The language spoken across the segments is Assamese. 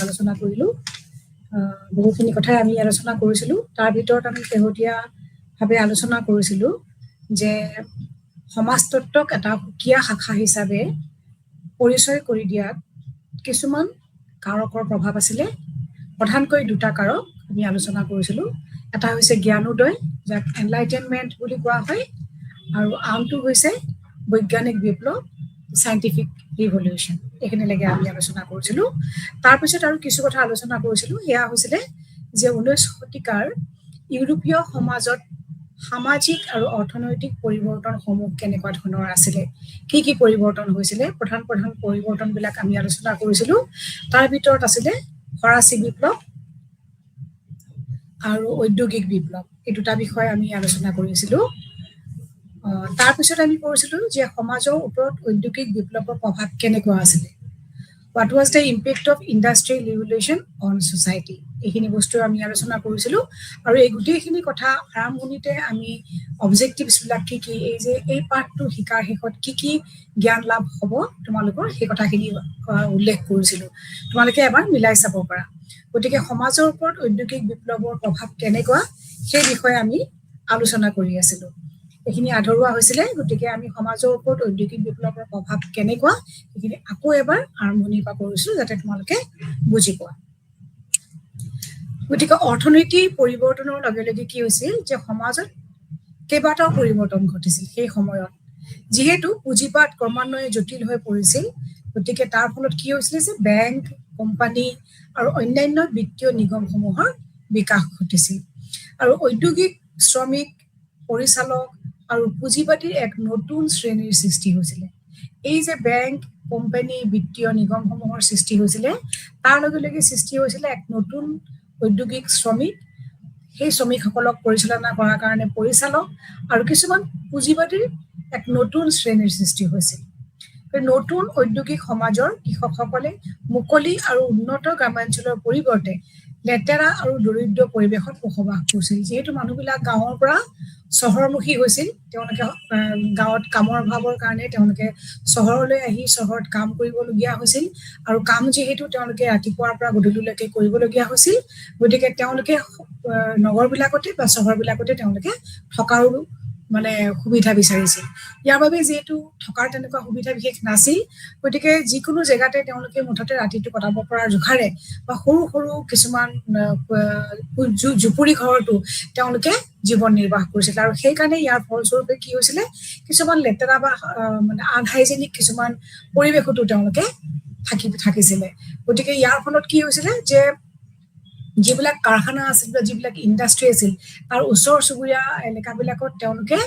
আলোচনা কৰিলোঁ। বহুখিনি কথাই আমি আলোচনা কৰিছিলোঁ। তাৰ ভিতৰত আমি শেহতীয়াভাৱে আলোচনা কৰিছিলোঁ যে সমাজতত্ত্বক এটা সুকীয়া শাখা হিচাপে পৰিচয় কৰি দিয়াত কিছুমান কাৰকৰ প্ৰভাৱ আছিলে। প্ৰধানকৈ দুটা কাৰক আমি আলোচনা কৰিছিলোঁ। এটা হৈছে জ্ঞানোদয়, যাক এনলাইটেনমেণ্ট বুলি কোৱা হয়, আৰু আনটো হৈছে বৈজ্ঞানিক বিপ্লৱ, চাইণ্টিফিক ৰিভলিউশ্যন। এইখিনিলৈকে আমি আলোচনা কৰিছিলোঁ। তাৰপিছত আৰু কিছু কথা আলোচনা কৰিছিলোঁ। সেয়া হৈছিলে যে 19 শতিকাৰ ইউৰোপীয় সমাজত সামাজিক আৰু অৰ্থনৈতিক পৰিৱৰ্তনসমূহ কেনেকুৱা ধৰণৰ আছিলে, কি কি পৰিৱৰ্তন হৈছিলে, প্ৰধান পৰিৱৰ্তনবিলাক আমি আলোচনা কৰিছিলোঁ। তাৰ ভিতৰত আছিলে ফৰাচী বিপ্লৱ আৰু ঔদ্যোগিক বিপ্লৱ। এই দুটা বিষয় আমি আলোচনা কৰিছিলোঁ। তাৰপিছত আমি কৰিছিলোঁ যে সমাজৰ ওপৰত ঔদ্যোগিক বিপ্লৱৰ প্ৰভাৱ কেনেকুৱা আছিলে, what was the impact of industrial revolution on society. এইখিনি বস্তু আমি আলোচনা কৰিছিলোঁ। আৰু এই গোটেইখিনি কথা আৰম্ভণিতে আমি অবজেক্টিভছবিলাক কি কি, এই যে এই পাঠটো শিকাৰ শেষত কি কি জ্ঞান লাভ হ'ব তোমালোকৰ, সেই কথাখিনি উল্লেখ কৰিছিলোঁ। তোমালোকে এবাৰ মিলাই চাব পাৰা। গতিকে সমাজৰ ওপৰত ঔদ্যোগিক বিপ্লৱৰ প্ৰভাৱ কেনেকুৱা, সেই বিষয়ে আমি আলোচনা কৰি আছিলোঁ। এইখিনি আধৰুৱা হৈছিলে। গতিকে আমি সমাজৰ ওপৰত ঔদ্যোগিক বিপ্লৱৰ প্ৰভাৱ কেনেকুৱা, সেইখিনি আকৌ এবাৰ আৰম্ভণিৰ পৰা কৰিছোঁ যাতে তোমালোকে বুজি পোৱা। গতিকে অৰ্থনীতিৰ পৰিৱৰ্তনৰ লগে লগে কি হৈছিল যে সমাজত কেইবাটাও পৰিৱৰ্তন ঘটিছিল। সেই সময়ত যিহেতু পুঁজিবাদ ক্ৰমান্বয়ে জটিল হৈ পৰিছিল, গতিকে তাৰ ফলত কি হৈছিলে যে বেংক, কোম্পানী আৰু অন্যান্য বিত্তীয় নিগমসমূহৰ বিকাশ ঘটিছিল। আৰু ঔদ্যোগিক, শ্ৰমিক, পৰিচালক আৰু পুঁজিবাদীৰ এক নতুন শ্ৰেণীৰ সৃষ্টি হৈছিলে। এই যে বেংক, কোম্পানী, বিত্তীয় নিগমসমূহৰ সৃষ্টি হৈছিলে, তাৰ লগে লগে সৃষ্টি হৈছিলে এক নতুন ঔদ্যোগিক শ্ৰমিক, সেই শ্ৰমিকসকলক পৰিচালনা কৰাৰ কাৰণে পৰিচালক, আৰু কিছুমান পুঁজিবাদীৰ এক নতুন শ্ৰেণীৰ সৃষ্টি হৈছিল। নতুন ঔদ্যোগিক সমাজৰ কৃষকসকলে মুকলি আৰু উন্নত গ্ৰামাঞ্চলৰ পৰিৱৰ্তে লেতেৰা আৰু দৰিদ্ৰ পৰিৱেশত বসবাস কৰিছিল। যিহেতু মানুহবিলাক গাঁৱৰ পৰা চহৰমুখী হৈছিল, তেওঁলোকে গাঁৱত কামৰ অভাৱৰ কাৰণে তেওঁলোকে চহৰলৈ আহি চহৰত কাম কৰিবলগীয়া হৈছিল। আৰু কাম যিহেতু তেওঁলোকে ৰাতিপুৱাৰ পৰা গধূলিলৈকে কৰিবলগীয়া হৈছিল, গতিকে তেওঁলোকে নগৰবিলাকতে বা চহৰবিলাকতে তেওঁলোকে থকাৰো মানে সুবিধা বিচাৰিছিল। ইয়াৰ বাবে যিহেতু থকাৰ তেনেকুৱা সুবিধা বিশেষ নাছিল, গতিকে যিকোনো জেগাতে তেওঁলোকে মুঠতে ৰাতিটো কটাব পৰা জোখাৰে বা সৰু সৰু কিছুমান জুপুৰি ঘৰতো তেওঁলোকে জীৱন নিৰ্বাহ কৰিছিল। আৰু সেইকাৰণে ইয়াৰ ফলস্বৰূপে কি হৈছিলে, কিছুমান লেতেৰা বা মানে আনহাইজেনিক কিছুমান পৰিৱেশতো তেওঁলোকে থাকিছিলে। গতিকে ইয়াৰ ফলত কি হৈছিলে যে যিবিলাক কাৰখানা আছিল বা যিবিলাক ইণ্ডাষ্ট্ৰি আছিল, তাৰ ওচৰ চুবুৰীয়া এলেকাবিলাকত তেওঁলোকে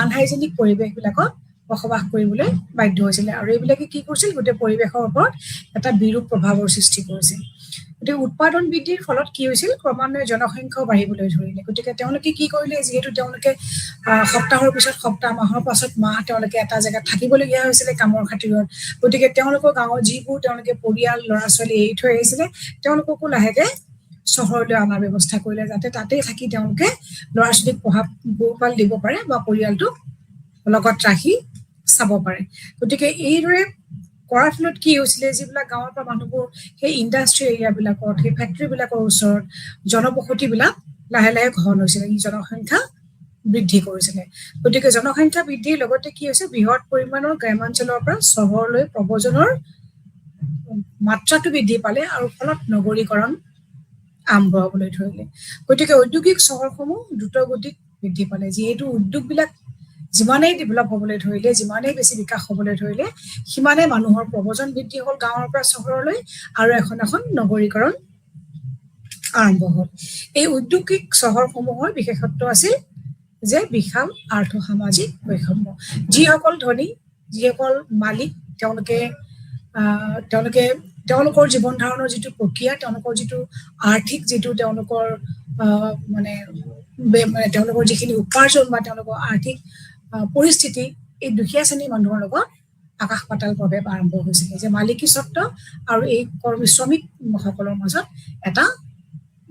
আনহাইজেনিক পৰিৱেশবিলাকত বসবাস কৰিবলৈ বাধ্য হৈছিলে। আৰু এইবিলাকে কি কৰিছিল, গোটেই পৰিৱেশৰ ওপৰত এটা বিৰূপ প্ৰভাৱৰ সৃষ্টি কৰিছিল। গতিকে উৎপাদন বৃদ্ধিৰ ফলত কি হৈছিল, ক্ৰমান্বয়ে জনসংখ্যাও বাঢ়িবলৈ ধৰিলে। গতিকে তেওঁলোকে কি কৰিলে, যিহেতু তেওঁলোকে সপ্তাহৰ পিছত সপ্তাহ, মাহৰ পাছত মাহ তেওঁলোকে এটা জেগাত থাকিবলগীয়া হৈছিলে কামৰ খাতিৰত, গতিকে তেওঁলোকৰ গাঁৱৰ যিবোৰ তেওঁলোকে পৰিয়াল, ল'ৰা ছোৱালী এৰি থৈ আহিছিলে, তেওঁলোককো লাহেকে চহৰলৈ অনাৰ ব্যৱস্থা কৰিলে, যাতে তাতেই থাকি তেওঁলোকে ল'ৰা ছোৱালীক পোহপাল দিব পাৰে বা পৰিয়ালটোক লগত ৰাখি চাব পাৰে। গতিকে এইদৰে কৰাৰ ফলত কি হৈছিলে, যিবিলাক গাঁৱৰ পৰা মানুহবোৰ সেই ইণ্ডাষ্ট্ৰি এৰিয়াবিলাকত, সেই ফেক্টৰীবিলাকৰ ওচৰত জনবসতিবিলাক লাহে লাহে ঘন হৈছিলে, ই জনসংখ্যা বৃদ্ধি কৰিছিলে। গতিকে জনসংখ্যা বৃদ্ধিৰ লগতে কি হৈছে, বৃহৎ পৰিমাণৰ গ্ৰামাঞ্চলৰ পৰা চহৰলৈ প্ৰব্ৰজনৰ মাত্ৰাটো বৃদ্ধি পালে, আৰু ফলত নগৰীকৰণ আৰম্ভ হ'বলৈ ধৰিলে। গতিকে ঔদ্যোগিক চহৰসমূহ দ্ৰুত গতিত বৃদ্ধি পালে। যিহেতু উদ্যোগবিলাক যিমানেই ডেভেলপ হ'বলৈ ধৰিলে, যিমানেই বেছি বিকাশ হ'বলৈ ধৰিলে, সিমানেই মানুহৰ প্ৰব্ৰজন বৃদ্ধি হ'ল গাঁৱৰ পৰা চহৰলৈ, আৰু এখন নগৰীকৰণ আৰম্ভ হ'ল। এই ঔদ্যোগিক চহৰসমূহৰ বিশেষত্ব আছিল যে বিশাল আৰ্থ-সামাজিক বৈষম্য। যিসকল ধনী, যিসকল মালিক, তেওঁলোকৰ জীৱন ধাৰণৰ যিটো প্ৰক্ৰিয়া, তেওঁলোকৰ যিটো আৰ্থিক যিটো তেওঁলোকৰ মানে তেওঁলোকৰ যিখিনি উপাৰ্জন বা তেওঁলোকৰ আৰ্থিক পৰিস্থিতি, এই দুখীয়া শ্ৰেণীৰ মানুহৰ লগত আকাশ পাতাল প্ৰভেদ আৰম্ভ হৈছিলে, যে মালিকী স্বত্ব আৰু এই শ্ৰমিকসকলৰ মাজত এটা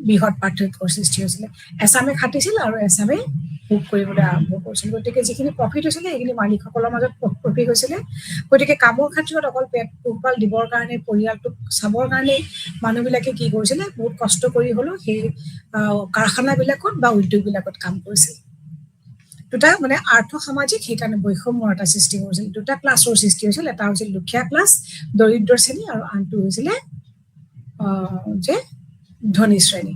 বৃহৎ পাৰ্থক্যৰ সৃষ্টি হৈছিলে। এচামে খাটিছিল আৰু এচামে ভোগ কৰিবলৈ আৰম্ভ কৰিছিল গতিকে যিখিনি প্ৰফিট হৈছিলে সেইখিনি মালিকসকলৰ মাজত প্ৰফিট হৈছিলে গতিকে কামৰ ক্ষেত্ৰত অকল পেট পোহপাল দিবৰ কাৰণে পৰিয়ালটোক চাবৰ কাৰণে মানুহবিলাকে কি কৰিছিলে বহুত কষ্ট কৰি হলেও সেই কাৰখানাবিলাকত বা উদ্যোগবিলাকত কাম কৰিছিল দুটা মানে আৰ্থ সামাজিক সেইকাৰণে বৈষম্যৰ এটা সৃষ্টি কৰিছিল দুটা ক্লাছৰ সৃষ্টি হৈছিল এটা হৈছিল দুখীয়া ক্লাছ দৰিদ্ৰ শ্ৰেণী আৰু আনটো হৈছিলে যে ধনী শ্ৰেণী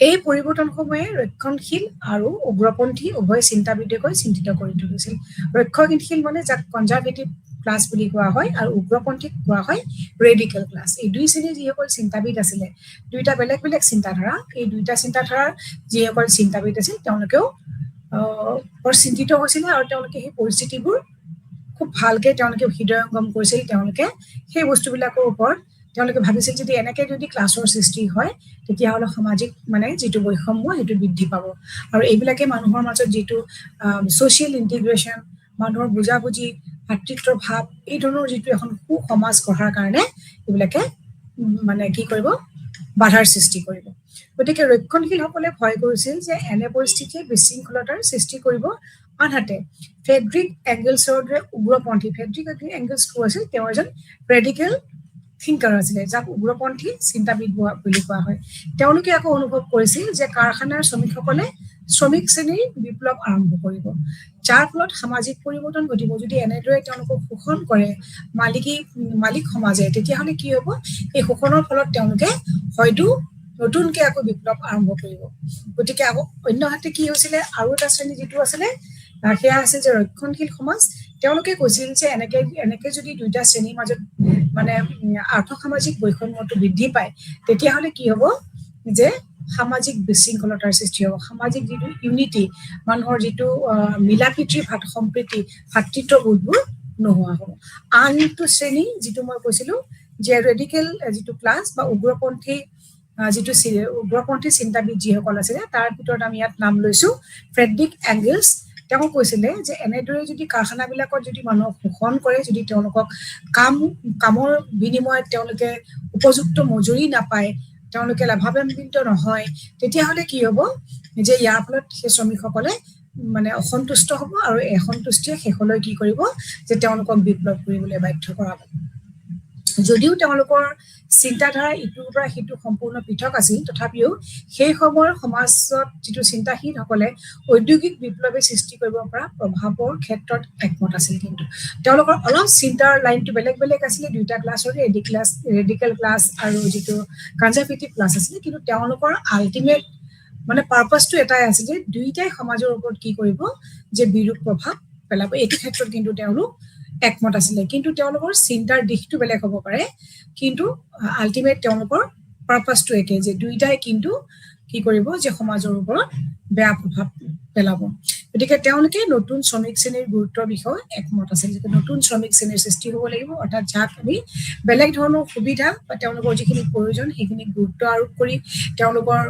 এই পৰিৱৰ্তনসমূহে ৰক্ষণশীল আৰু উগ্ৰপন্থী উভয় চিন্তাবিদকৈ চিন্তিত কৰি তুলিছিল ৰক্ষণশীল মানে যাক কনজাৰভেটিভ ক্লাছ বুলি কোৱা হয় আৰু উগ্ৰপন্থীক কোৱা হয় ৰেডিকেল ক্লাছ এই দুই শ্ৰেণীৰ যিসকল চিন্তাবিদ আছিলে দুইটা বেলেগ বেলেগ চিন্তাধাৰা এই দুইটা চিন্তাধাৰাৰ যিসকল চিন্তাবিদ আছিল তেওঁলোকেও বৰ চিন্তিত হৈছিলে আৰু তেওঁলোকে সেই পৰিস্থিতিবোৰ খুব ভালকে তেওঁলোকে হৃদয়ঙ্গম কৰিছিল তেওঁলোকে সেই বস্তুবিলাকৰ ওপৰত তেওঁলোকে ভাবিছিল যদি এনেকে যদি ক্লাছৰ সৃষ্টি হয় তেতিয়াহ'লে সামাজিক মানে যিটো বৈষম্য সেইটো বৃদ্ধি পাব আৰু এইবিলাকে মানুহৰ মাজত যিটো ছ'চিয়েল ইণ্টিগ্ৰেশ্যন মানুহৰ বুজাবুজি ভাতৃত্বৰ ভাৱ এই ধৰণৰ যিটো এখন সমাজ গঢ়াৰ কাৰণে এইবিলাকে মানে কি কৰিব বাধাৰ সৃষ্টি কৰিব গতিকে ৰক্ষণশীলসকলে ভয় কৰিছিল যে এনে পৰিস্থিতিয়ে বিশৃংখলতাৰ সৃষ্টি কৰিব আনহাতে ফ্ৰেডৰিক এংগেলছৰ দৰে উগ্ৰপন্থী ফ্ৰেডৰিক এংগেলছ কোৱা আছিল তেওঁ এজন ৰেডিকেল থিংকাৰ আছিলে যাক উগ্ৰপন্থী চিন্তাবিদ বুলি কোৱা হয় তেওঁলোকে আকৌ অনুভৱ কৰিছিল যে কাৰখানাৰ শ্ৰমিকসকলে শ্ৰমিক শ্ৰেণীৰ বিপ্লৱ আৰম্ভ কৰিব যাৰ ফলত সামাজিক পৰিৱৰ্তন ঘটিব যদি এনেদৰে তেওঁলোকক শোষণ কৰে মালিক সমাজে তেতিয়াহ'লে কি হ'ব এই শোষণৰ ফলত তেওঁলোকে হয়তো নতুনকে আকৌ বিপ্লৱ আৰম্ভ কৰিব গতিকে আকৌ অন্যহাতে কি হৈছিলে আৰু এটা শ্ৰেণী যিটো আছিলে সেয়া আছিল যে ৰক্ষণশীল সমাজ তেওঁলোকে কৈছিল যে এনেকে যদি দুইটা শ্ৰেণীৰ মাজত মানে আৰ্থ সামাজিক বৈষম্যটো বৃদ্ধি পায় তেতিয়াহ'লে কি হ'ব যে সামাজিক বিশৃংখলতাৰ সৃষ্টি হ'ব সামাজিক যিটো ইউনিটি মানুহৰ যিটো মিলা প্ৰীতিৰ সম্প্ৰীতি ভাতৃত্ববোধবোৰ নোহোৱা হ'ব আনটো শ্ৰেণী যিটো মই কৈছিলো যে ৰেডিকেল যিটো ক্লাছ বা উগ্ৰপন্থী যিটো উগ্ৰপন্থী চিন্তাবিদ যিসকল আছিলে তাৰ ভিতৰত আমি ইয়াত নাম লৈছো ফ্ৰেডৰিক এংগেলছ তেওঁ কৈছিলে যে এনেদৰে যদি কাৰখানাবিলাকত যদি মানুহক শোষণ কৰে যদি তেওঁলোকক কামৰ বিনিময়ত তেওঁলোকে উপযুক্ত মজুৰি নাপায় তেওঁলোকে লাভান্বিত নহয় তেতিয়াহ'লে কি হ'ব যে ইয়াৰ ফলত সেই শ্ৰমিকসকলে মানে অসন্তুষ্ট হ'ব আৰু অসন্তুষ্টিয়ে শেষলৈ কি কৰিব যে তেওঁলোকক বিপ্লৱ কৰিবলৈ বাধ্য কৰাব যদিও তেওঁলোকৰ চিন্তাধাৰা ইটোৰ পৰা সিটো সম্পূৰ্ণ পৃথক আছিল তথাপিও সেই সময়ৰ সমাজত যিটো চিন্তাশীলসকলে ঔদ্যোগিক বিপ্লৱে সৃষ্টি কৰিব পৰা প্ৰভাৱৰ ক্ষেত্ৰত একমত আছিল কিন্তু তেওঁলোকৰ অলপ চিন্তাৰ লাইনটো বেলেগ বেলেগ আছিলে দুইটা ক্লাছৰ ৰেডিকেল ক্লাছ আৰু যিটো কনজাৰভেটিভ ক্লাছ আছিলে কিন্তু তেওঁলোকৰ আল্টিমেট মানে পাৰপাছটো এটাই আছিল যে দুইটাই সমাজৰ ওপৰত কি কৰিব যে বিৰূপ প্ৰভাৱ পেলাব এইটো ক্ষেত্ৰত কিন্তু তেওঁলোক একমত আছিলে কিন্তু তেওঁলোকৰ চিন্তাৰ দিশটো বেলেগ হ'ব পাৰে কিন্তু আল্টিমেট তেওঁলোকৰ পাৰপাছটো একে যে দুইটাই কিন্তু কি কৰিব যে সমাজৰ ওপৰত বেয়া প্ৰভাৱ পেলাব গতিকে তেওঁলোকে নতুন শ্ৰমিক শ্ৰেণীৰ গুৰুত্বৰ বিষয়ে একমত আছিল যে নতুন শ্ৰমিক শ্ৰেণীৰ সৃষ্টি হ'ব লাগিব অৰ্থাৎ যাক আমি বেলেগ ধৰণৰ সুবিধা বা তেওঁলোকৰ যিখিনি প্ৰয়োজন সেইখিনি গুৰুত্ব আৰোপ কৰি তেওঁলোকৰ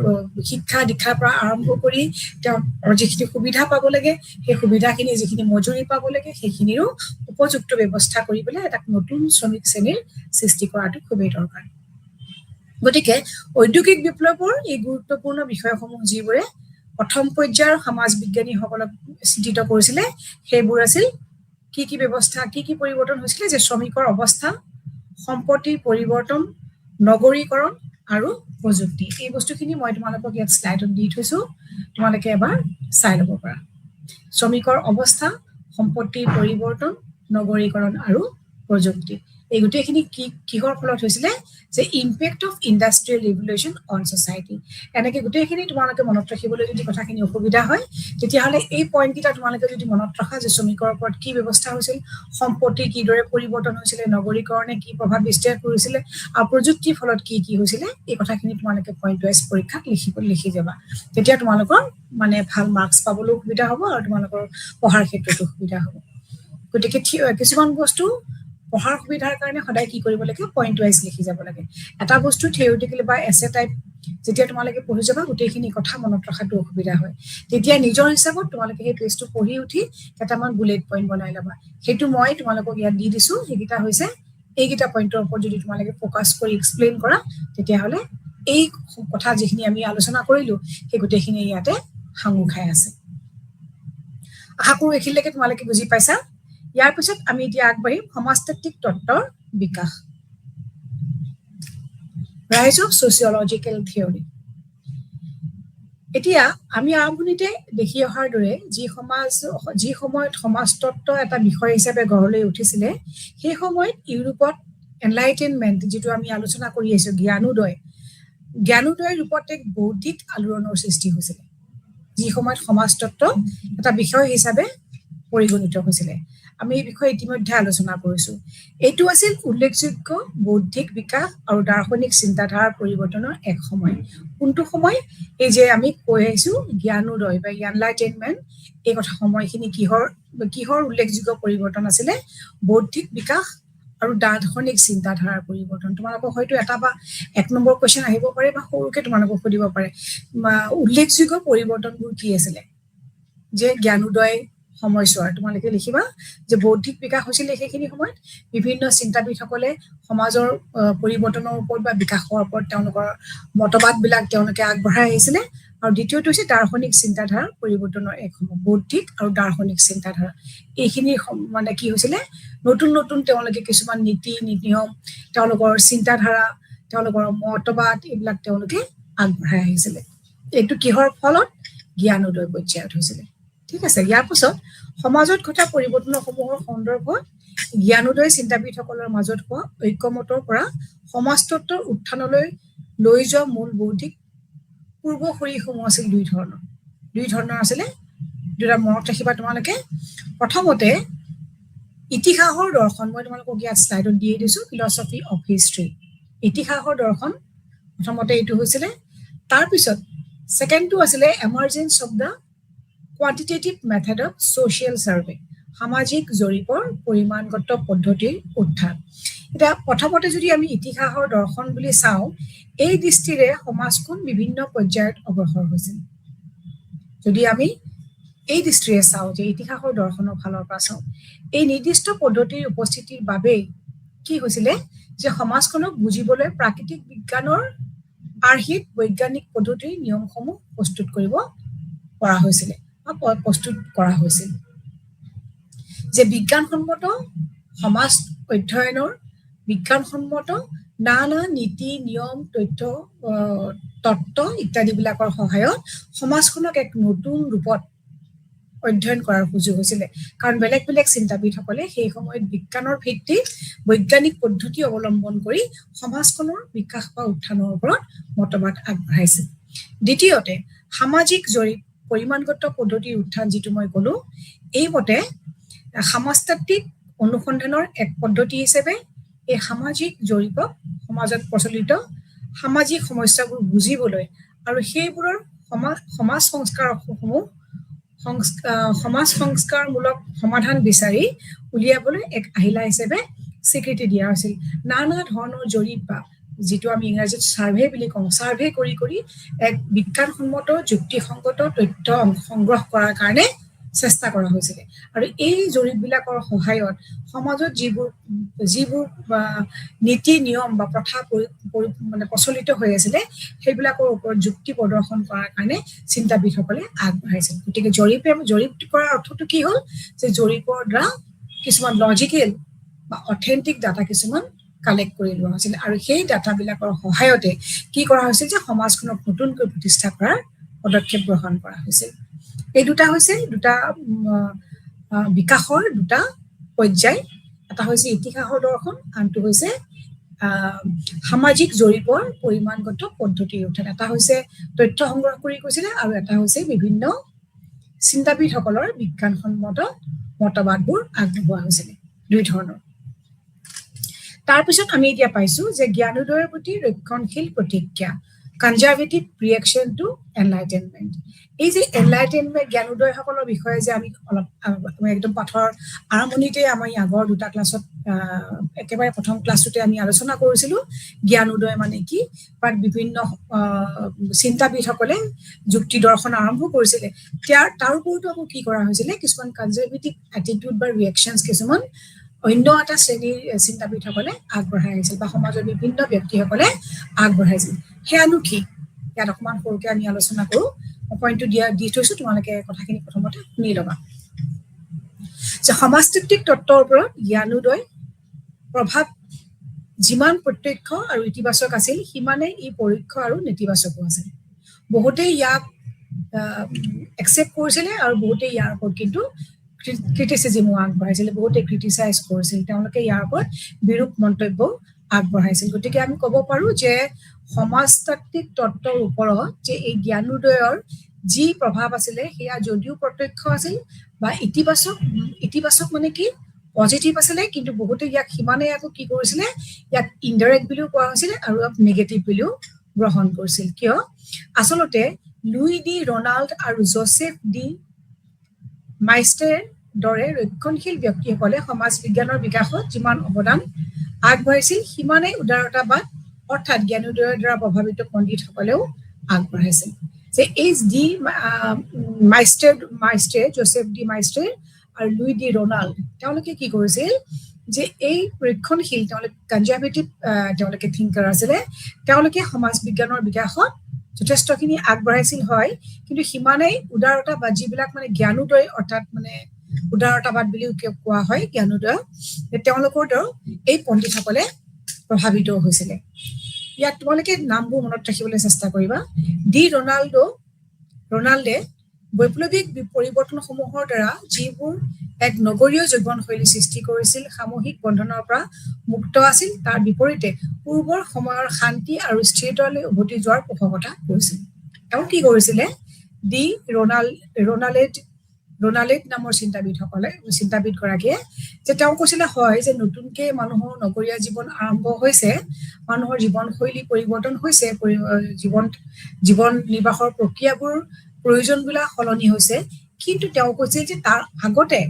শিক্ষা দীক্ষাৰ পৰা আৰম্ভ কৰি তেওঁৰ যিখিনি সুবিধা পাব লাগে সেই সুবিধাখিনি যিখিনি মজুৰি পাব লাগে সেইখিনিৰো উপযুক্ত ব্যৱস্থা কৰি পেলাই এটা নতুন শ্ৰমিক শ্ৰেণীৰ সৃষ্টি কৰাটো খুবেই দৰকাৰ গতিকে ঔদ্যোগিক বিপ্লৱৰ এই গুৰুত্বপূৰ্ণ বিষয়সমূহ যিবোৰে প্ৰথম পৰ্যায়ৰ সমাজ বিজ্ঞানীসকলক চিন্তিত কৰিছিলে সেইবোৰ আছিল কি ব্যৱস্থা কি পৰিৱৰ্তন হৈছিলে যে শ্ৰমিকৰ অৱস্থা সম্পত্তিৰ পৰিৱৰ্তন নগৰীকৰণ আৰু প্ৰযুক্তি এই বস্তুখিনি মই তোমালোকক ইয়াত স্লাইডত দি থৈছো তোমালোকে এবাৰ চাই ল'ব পাৰা শ্ৰমিকৰ অৱস্থা সম্পত্তিৰ পৰিৱৰ্তন নগৰীকৰণ আৰু প্ৰযুক্তি এই গোটেইখিনি কিহৰ ফলত হৈছিলে যে impact of industrial revolution on society এনেকে গোটেইখিনি তোমালোকে মনত ৰাখিবলৈ যদি কথাখিনি অসুবিধা হয় তেতিয়াহ'লে এই পইণ্টকেইটা তোমালোকে যদি মনত ৰাখা যে শ্ৰমিকৰ ওপৰত কি ব্যৱস্থা হৈছিল সম্পত্তিৰ কিদৰে পৰিৱৰ্তন হৈছিলে নগৰীকৰণে কি প্ৰভাৱ বিস্তাৰ কৰিছিলে আৰু প্ৰযুক্তিৰ ফলত কি হৈছিলে এই কথাখিনি তোমালোকে পইণ্ট ৱাইজ পৰীক্ষাত লিখি যাবা তেতিয়া তোমালোকৰ মানে ভাল মাৰ্কছ পাবলৈ সুবিধা হ'ব আৰু তোমালোকৰ পঢ়াৰ ক্ষেত্ৰতো সুবিধা হ'ব গতিকে কিছুমান বস্তু পঢ়াৰ সুবিধাৰ কাৰণে সদায় কি কৰিব লাগে পইণ্ট ৱাইজ লিখি যাব লাগে এটা বস্তু থিওৰিটিকেলি বা এছে টাইপ যেতিয়া তোমালোকে পঢ়ি যাবা গোটেইখিনি কথা মনত ৰখাটো অসুবিধা হয় তেতিয়া নিজৰ হিচাপত তোমালোকে সেই পেজটো পঢ়ি উঠি কেইটামান বুলেট পইণ্ট বনাই ল'বা সেইটো মই তোমালোকক ইয়াত দি দিছো সেইকেইটা হৈছে এইকেইটা পইণ্টৰ ওপৰত যদি তোমালোকে ফ'কাছ কৰি এক্সপ্লেইন কৰা তেতিয়াহ'লে এই কথা যিখিনি আমি আলোচনা কৰিলো সেই গোটেইখিনি ইয়াতে সাঙুৰ খাই আছে আশা কৰো এইখিনিলৈকে তোমালোকে বুজি পাইছা ইয়াৰ পিছত আমি এতিয়া আগবাঢ়িম সমাজতাত্ত্বিক তত্ত্বৰ বিকাশ rise of sociological theory এতিয়া আমি আৰম্ভণিতে দেখি অহাৰ দৰে যি সময়ত সমাজতত্ত্ব এটা বিষয় হিচাপে গঢ় লৈ উঠিছিলে সেই সময়ত ইউৰোপত এনলাইটেনমেন্ট যিটো আমি আলোচনা কৰি আছো জ্ঞানোদয় ৰূপত এক বৌদ্ধিক আলোড়নৰ সৃষ্টি হৈছিলে যি সময়ত সমাজতত্ত্ব এটা বিষয় হিচাপে পৰিগণিত হৈছিলে আমি এই বিষয়ে ইতিমধ্যে আলোচনা কৰিছো এইটো আছিল উল্লেখযোগ্য বৌদ্ধিক বিকাশ আৰু দাৰ্শনিক চিন্তাধাৰাৰ পৰিৱৰ্তনৰ এক সময় কোনটো সময় এই যে আমি কৈ আহিছো জ্ঞানোদয় বা এনলাইটেনমেন্ট এই কথা সময়খিনি কিহৰ উল্লেখযোগ্য পৰিৱৰ্তন আছিলে বৌদ্ধিক বিকাশ আৰু দাৰ্শনিক চিন্তাধাৰাৰ পৰিৱৰ্তন তোমালোকক হয়তো এটা বা এক নম্বৰ কোৱেশ্চন আহিব পাৰে বা সৰুকে তোমালোকক সুধিব পাৰে উল্লেখযোগ্য পৰিৱৰ্তনবোৰ কি আছিলে যে জ্ঞানোদয় সময়ছোৱাৰ তোমালোকে লিখিবা যে বৌদ্ধিক বিকাশ হৈছিল সেইখিনি সময়ত বিভিন্ন চিন্তাবিদসকলে সমাজৰ পৰিৱৰ্তনৰ ওপৰত বা বিকাশৰ ওপৰত তেওঁলোকৰ মতবাদবিলাক তেওঁলোকে আগবঢ়াই আহিছিলে আৰু দ্বিতীয়টো হৈছে দাৰ্শনিক চিন্তাধাৰাৰ পৰিৱৰ্তনৰ এক সময় বৌদ্ধিক আৰু দাৰ্শনিক চিন্তাধাৰা এইখিনি মানে কি হৈছিলে নতুন নতুন তেওঁলোকে কিছুমান নীতি নিয়ম তেওঁলোকৰ চিন্তাধাৰা তেওঁলোকৰ মতবাদ এইবিলাক তেওঁলোকে আগবঢ়াই আহিছিলে এইটো কিহৰ ফলত জ্ঞানোদয় পৰ্যায়ত হৈছিলে ঠিক আছে ইয়াৰ পিছত সমাজত ঘটা পৰিৱৰ্তনসমূহৰ সন্দৰ্ভত জ্ঞানোদয় চিন্তাবিদসকলৰ মাজত হোৱা ঐক্যমতৰ পৰা সমাজতত্ত্বৰ উত্থানলৈ লৈ যোৱা মূল বৌদ্ধিক পূৰ্বসূৰীসমূহ আছিল দুই ধৰণৰ আছিলে দুটা মনত ৰাখিবা তোমালোকে প্ৰথমতে ইতিহাসৰ দৰ্শন মই তোমালোকক ইয়াত স্লাইডত দিয়ে দিছো ফিলচফি অফ হিষ্ট্ৰী ইতিহাসৰ দৰ্শন প্ৰথমতে এইটো হৈছিলে তাৰপিছত ছেকেণ্ডটো আছিলে emergence of the quantitative method of social survey সামাজিক জৰীপৰ পৰিমাণগত পদ্ধতিৰ উত্থান এটা প্ৰথমতে যদি আমি ইতিহাসৰ দৰ্শন বুলি চাওঁ এই দৃষ্টিৰে সমাজখন বিভিন্ন পৰ্যায়ত অগ্ৰসৰ হৈছিল যদি আমি এই দৃষ্টিৰে চাওঁ যে ইতিহাসৰ দৰ্শনৰ ফালৰ পৰা চাওঁ এই নিৰ্দিষ্ট পদ্ধতিৰ উপস্থিতিৰ বাবে কি হৈছিলে যে সমাজখনক বুজিবলৈ প্ৰাকৃতিক বিজ্ঞানৰ আৰ্হিত বৈজ্ঞানিক পদ্ধতিৰ নিয়মসমূহ প্ৰস্তুত কৰা হৈছিল যে বিজ্ঞানসন্মত সমাজ অধ্যয়নৰ বিজ্ঞানসন্মত নানা নীতি নিয়ম তত্ত্ব ইত্যাদিবিলাকৰ সহায়ত সমাজখনক এক নতুন ৰূপত অধ্যয়ন কৰাৰ সুযোগ হৈছিলে কাৰণ বেলেগ বেলেগ চিন্তাবিদসকলে সেই সময়ত বিজ্ঞানৰ ভিত্তিত বৈজ্ঞানিক পদ্ধতি অৱলম্বন কৰি সমাজখনৰ বিকাশ বা উত্থানৰ ওপৰত মতবাদ আগবঢ়াইছিল দ্বিতীয়তে সামাজিক জৰীপ পৰিমাণগত পদ্ধতিৰ উত্থান যিটো মই ক'লো এই মতে সমাজতাত্ত্বিক অনুসন্ধানৰ এক পদ্ধতি হিচাপে এই সামাজিক জৰীপক সমাজত প্ৰচলিত সামাজিক সমস্যাবোৰ বুজিবলৈ আৰু সেইবোৰৰ সমাজ সংস্কাৰমূলক সমাধান বিচাৰি উলিয়াবলৈ এক আহিলা হিচাপে স্বীকৃতি দিয়া হৈছিল নানা ধৰণৰ জৰীপ বা যিটো আমি ইংৰাজীত সাৰ্ভে বুলি কওঁ সাৰ্ভে কৰি এক বিজ্ঞানসন্মত যুক্তিসংগত তথ্য সংগ্ৰহ কৰাৰ কাৰণে চেষ্টা কৰা হৈছিল আৰু এই জৰীপবিলাকৰ সহায়ত সমাজত যিবোৰ নীতি নিয়ম বা প্ৰথা মানে প্ৰচলিত হৈ আছিলে সেইবিলাকৰ ওপৰত যুক্তি প্ৰদৰ্শন কৰাৰ কাৰণে চিন্তাবিদসকলে আগবঢ়াইছিল গতিকে জৰীপ কৰাৰ অৰ্থটো কি হ'ল যে জৰীপৰ দ্বাৰা কিছুমান লজিকেল বা অথেন্টিক ডাটা কিছুমান কালেক্ট কৰি লোৱা হৈছিল আৰু সেই ডাটাবিলাকৰ সহায়তে কি কৰা হৈছিল যে সমাজখনক নতুনকৈ প্ৰতিষ্ঠা কৰাৰ পদক্ষেপ গ্ৰহণ কৰা হৈছিল এই দুটা হৈছে বিকাশৰ দুটা পৰ্যায় এটা হৈছে ইতিহাসৰ দৰ্শন আনটো হৈছে সামাজিক জৰীপৰ পৰিমাণগত পদ্ধতিৰ উত্থান এটা হৈছে তথ্য সংগ্ৰহ কৰি কৈছিলে আৰু এটা হৈছে বিভিন্ন চিন্তাবিদসকলৰ বিজ্ঞানসন্মত মতবাদবোৰ আগবঢ়োৱা হৈছিলে দুই ধৰণৰ তাৰপিছত আমি এতিয়া পাইছো যে জ্ঞানোদয়ৰ প্ৰতি ৰক্ষণশীল প্ৰতিক্ৰিয়া কনজাৰভেটিভ ৰিয়েকশ্যন টু এনলাইটেনমেন্ট এই যে এনলাইটেনমেন্ট জ্ঞানোদয়সকলৰ বিষয়ে যে আমি অলপ একদম পাঠৰ আৰম্ভণিতে আমি আগৰ দুটা ক্লাছত একেবাৰে প্ৰথম ক্লাছটোতে আমি আলোচনা কৰিছিলো জ্ঞানোদয় মানে কি বাট বিভিন্ন চিন্তাবিদসকলে যুক্তি দৰ্শন আৰম্ভ কৰিছিলে তাৰ ওপৰতো আকৌ কি কৰা হৈছিলে কিছুমান কনজাৰভেটিভ এটিটিউড বা ৰিয়েকশ্যনছ কিছুমান অন্য এটা শ্ৰেণীৰ চিন্তাবিদসকলে আগবঢ়াই আহিছিল বা সমাজৰ বিভিন্ন ব্যক্তিসকলে আগবঢ়াইছিল সেয়ানো কি ইয়াত অকণমান সৰুকৈ আমি আলোচনা কৰোঁ পইণ্টটো দি থৈছো, তোমালোকে কথাখিনি প্ৰথমতে শুনি ল'বা। যে সমাজতাত্ত্বিক তত্ত্বৰ ওপৰত জ্ঞানোদয় প্ৰভাৱ যিমান প্ৰত্যক্ষ আৰু ইতিবাচক আছিল, সিমানেই ই পৰোক্ষ আৰু নেতিবাচকো আছিল। বহুতেই ইয়াক একচেপ্ট কৰিছিলে আৰু বহুতেই ইয়াৰ ওপৰত কিন্তু ক্ৰিটিচিজিমো আগবঢ়াইছিলে, বহুতে ক্ৰিটিচাইজ কৰিছিল, তেওঁলোকে ইয়াৰ ওপৰত বিৰূপ মন্তব্য আগবঢ়াইছিল। গতিকে আমি ক'ব পাৰো যে সমাজতাত্ত্বিক তত্ত্বৰ ওপৰত যে এই জ্ঞানোদয়ৰ যি প্ৰভাৱ আছিলে সেয়া যদিও প্ৰত্যক্ষ আছিল বা ইতিবাচক মানে কি পজিটিভ আছিলে, কিন্তু বহুতে ইয়াক সিমানে আকৌ কি কৰিছিলে, ইয়াক ইনডাইৰেক্ট বুলিও কোৱা হৈছিলে আৰু ইয়াক নেগেটিভ বুলিও গ্ৰহণ কৰিছিল। কিয়? আচলতে লুই ডি ৰনাল্ড আৰু জোচেফ ডি মাইষ্টেৰ দৰে ৰক্ষণশীল ব্যক্তিসকলে সমাজ বিজ্ঞানৰ বিকাশত যিমান অৱদান আগবঢ়াইছিল, সিমানেই উদাৰতাবাদ অৰ্থাৎ জ্ঞানোদয়ৰ দ্বাৰা প্ৰভাৱিত পণ্ডিতসকলেও আগবঢ়াইছিল। যে এইচ ডি মাইষ্টে জোচেফ ডি মাইষ্টে আৰু লুই ডি ৰনাল্ড তেওঁলোকে কি কৰিছিল, যে এই ৰক্ষণশীল তেওঁলোকে কনজাৰভেটিভ তেওঁলোকে থিংকাৰ আছিলে, তেওঁলোকে সমাজ বিজ্ঞানৰ বিকাশত যথেষ্টখিনি আগবঢ়াইছিল, হয়, কিন্তু সিমানেই উদাৰতাবাদ যিবিলাক মানে জ্ঞানোদয় অৰ্থাৎ মানে উদাৰতাবাদ বুলিও কোৱা হয় জ্ঞানোদয়, তেওঁলোকৰ দ্বাৰা এই পণ্ডিতসকলে প্ৰভাৱিত হৈছিলে। ইয়াত তোমালোকে নামবোৰ মনত ৰাখিবলৈ চেষ্টা কৰিবা। ডি ৰনাল্ডে বৈপ্লৱিক পৰিৱৰ্তনসমূহৰ দ্বাৰা যিবোৰ এক নগৰীয় জীৱনশৈলী সৃষ্টি কৰিছিল, সামূহিক বন্ধনৰ পৰা মুক্ত আছিল, তাৰ বিপৰীতে পূৰ্বৰ সময়ৰ শান্তি আৰু স্থিৰতালৈ উভতি যোৱাৰ পোষকতা কৰিছিল। তেওঁ কি কৰিছিলে, ডি ৰনাল্ড নামৰ চিন্তাবিদগৰাকীয়ে যে তেওঁ কৈছিলে, হয়, যে নতুনকে মানুহৰ নগৰীয়া জীৱন আৰম্ভ হৈছে, মানুহৰ জীৱনশৈলী পৰিৱৰ্তন হৈছে, জীৱন নিৰ্বাহৰ প্ৰক্ৰিয়াবোৰ প্ৰয়োজনবিলাক সলনি হৈছে, কিন্তু তেওঁ কৈছিল যে তাৰ আগতে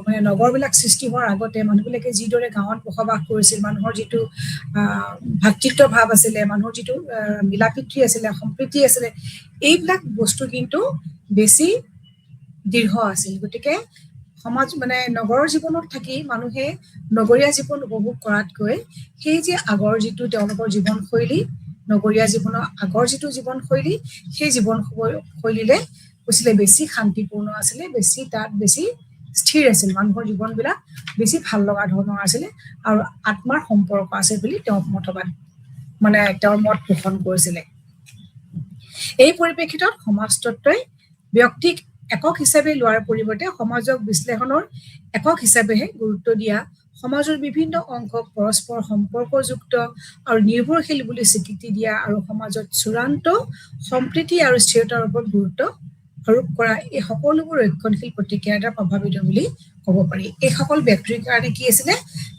মানে নগৰবিলাক সৃষ্টি হোৱাৰ আগতে মানুহবিলাকে যিদৰে গাঁৱত বসবাস কৰিছিল, মানুহৰ যিটো ভাতৃত্ব ভাৱ আছিলে, মানুহৰ যিটো মিলাপ্ৰীতি আছিলে, সম্প্ৰীতি আছিলে, এইবিলাক বস্তু কিন্তু বেছি দৃঢ় আছিল। গতিকে সমাজ মানে নগৰৰ জীৱনত থাকি মানুহে নগৰীয়া জীৱন উপভোগ কৰাতকৈ সেই যে আগৰ যিটো তেওঁলোকৰ জীৱনশৈলী, নগৰীয়া জীৱনৰ আগৰ যিটো জীৱনশৈলী, সেই জীৱনশৈলীলে কৈছিলে বেছি শান্তিপূৰ্ণ আছিলে, তাত বেছি স্থিৰ আছিল, মানুহৰ জীৱনবিলাক বেছি ভাল লগা ধৰণৰ আছিলে আৰু আত্মাৰ সম্পৰ্ক আছে বুলি তেওঁ তেওঁৰ মত পোষণ কৰিছিলে। এই পৰিপ্ৰেক্ষিতত সমাজতত্ত্বই ব্যক্তিক একক হিচাপে লোৱাৰ পৰিৱৰ্তে সমাজক বিশ্লেষণৰ একক হিচাপেহে গুৰুত্ব দিয়া, সমাজৰ বিভিন্ন অংশক পৰস্পৰ সম্পৰ্কযুক্ত আৰু নিৰ্ভৰশীল বুলি স্বীকৃতি দিয়া আৰু সমাজত চূড়ান্ত সম্প্ৰীতি আৰু স্থিৰতাৰ ওপৰত গুৰুত্ব আৰোপ কৰা, এই সকলোবোৰ ৰক্ষণশীল প্ৰতিক্ৰিয়াৰ দ্বাৰা প্ৰভাৱিত বুলি ক'ব পাৰি। এই সকল ব্যক্তিৰ কাৰণে কি আছিলে,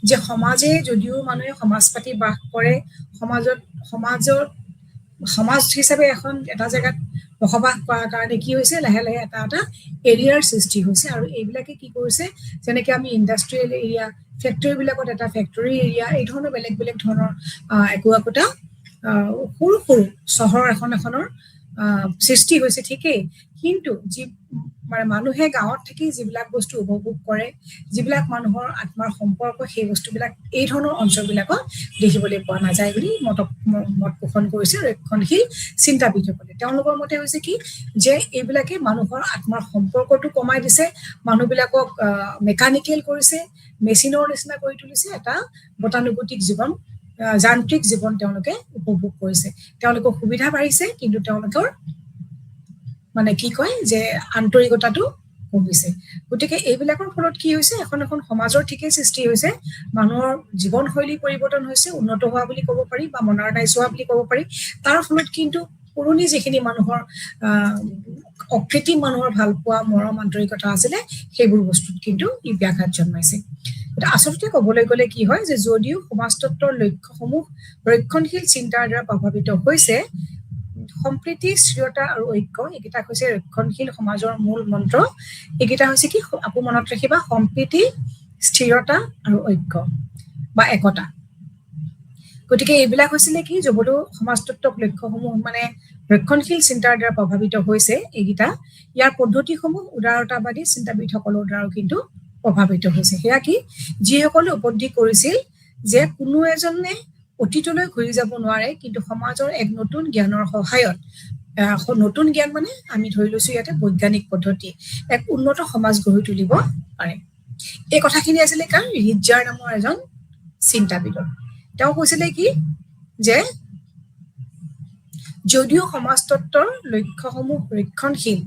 যে সমাজে যদিও মানুহে সমাজ পাতি বাস কৰে, সমাজ হিচাপে এটা জেগাত বসবাস কৰাৰ কাৰণে কি হৈছে, লাহে লাহে এটা এৰিয়াৰ সৃষ্টি হৈছে আৰু এইবিলাকে কি কৰিছে, যেনেকে আমি ইণ্ডাষ্ট্ৰিয়েল এৰিয়া, ফেক্টৰীবিলাকত এটা ফেক্টৰী এৰিয়া, এই ধৰণৰ বেলেগ বেলেগ ধৰণৰ একোটা সৰু সৰু চহৰ এখনৰ সৃষ্টি হৈছে, ঠিকেই, কিন্তু যি মানে মানুহে গাঁৱত থাকি যিবিলাক বস্তু উপভোগ কৰে, যিবিলাক মানুহৰ আত্মাৰ সম্পৰ্ক, সেই বস্তুবিলাক এই ধৰণৰ অঞ্চলবিলাকত দেখিবলৈ পোৱা নাযায় বুলি মত পোষণ কৰিছে ৰক্ষণশীল চিন্তাবিদসকলে। তেওঁলোকৰ মতে হৈছে কি, যে এইবিলাকে মানুহৰ আত্মাৰ সম্পৰ্কটো কমাই দিছে, মানুহবিলাকক মেকানিকেল কৰিছে, মেচিনৰ নিচিনা কৰি তুলিছে, এটা গতানুগতিক জীৱন, যান্ত্ৰিক জীৱন তেওঁলোকে উপভোগ কৰিছে। তেওঁলোকৰ সুবিধা বাঢ়িছে, কিন্তু তেওঁলোকৰ মানে কি কয় যে আন্তৰিকতাটো কমিছে। গতিকে এইবিলাকৰ ফলত কি হৈছে, এখন সমাজৰ ঠিকেই সৃষ্টি হৈছে, মানুহৰ জীৱনশৈলী পৰিৱৰ্তন হৈছে, উন্নত হোৱা বুলি ক'ব পাৰি বা মডাৰ্ণাইজ হোৱা বুলি ক'ব পাৰি। তাৰ ফলত কিন্তু পুৰণি যিখিনি মানুহৰ অকৃত্ৰিম মানুহৰ ভাল পোৱা মৰম আন্তৰিকতা আছিলে, সেইবোৰ বস্তুত কিন্তু ই ব্যাঘাত জন্মাইছে। আচলতে ক'বলৈ গ'লে কি হয়, যে যদিও সমাজতত্ত্বৰ লক্ষ্যসমূহ ৰক্ষণশীল চিন্তাৰ দ্বাৰা প্ৰভাৱিত হৈছে, সম্প্ৰীতি, স্থিৰতা আৰু ঐক্য এইকেইটা হৈছে ৰক্ষণশীল সমাজৰ মূল মন্ত্ৰ। এইকেইটা হৈছে কি, আকৌ মনত ৰাখিবা, সম্প্ৰীতি, স্থিৰতা আৰু ঐক্য বা একতা। গতিকে এইবিলাক হৈছিলে কি, যদিও সমাজতত্ত্বক লক্ষ্যসমূহ মানে ৰক্ষণশীল চিন্তাৰ দ্বাৰা প্ৰভাৱিত হৈছে, এইকেইটা ইয়াৰ পদ্ধতিসমূহ উদাৰতাবাদী চিন্তাবিদসকলৰ দ্বাৰাও কিন্তু প্ৰভাৱিত হৈছে। সেয়া কি, যিসকলে উপলব্ধি কৰিছিল যে কোনো এজনে অতীতলৈ ঘূৰি যাব নোৱাৰে, কিন্তু সমাজৰ এক নতুন জ্ঞানৰ সহায়ত নতুন জ্ঞান মানে আমি ধৰি লৈছো ইয়াতে বৈজ্ঞানিক পদ্ধতি এক উন্নত সমাজ গঢ়ি তুলিব পাৰে এই কথাখিনি আছিলে কাৰ ৰিডজাৰ নামৰ এজন চিন্তাবিদৰ তেওঁ কৈছিলে কি যে যদিও সমাজতত্বৰ লক্ষ্যসমূহ ৰক্ষণশীল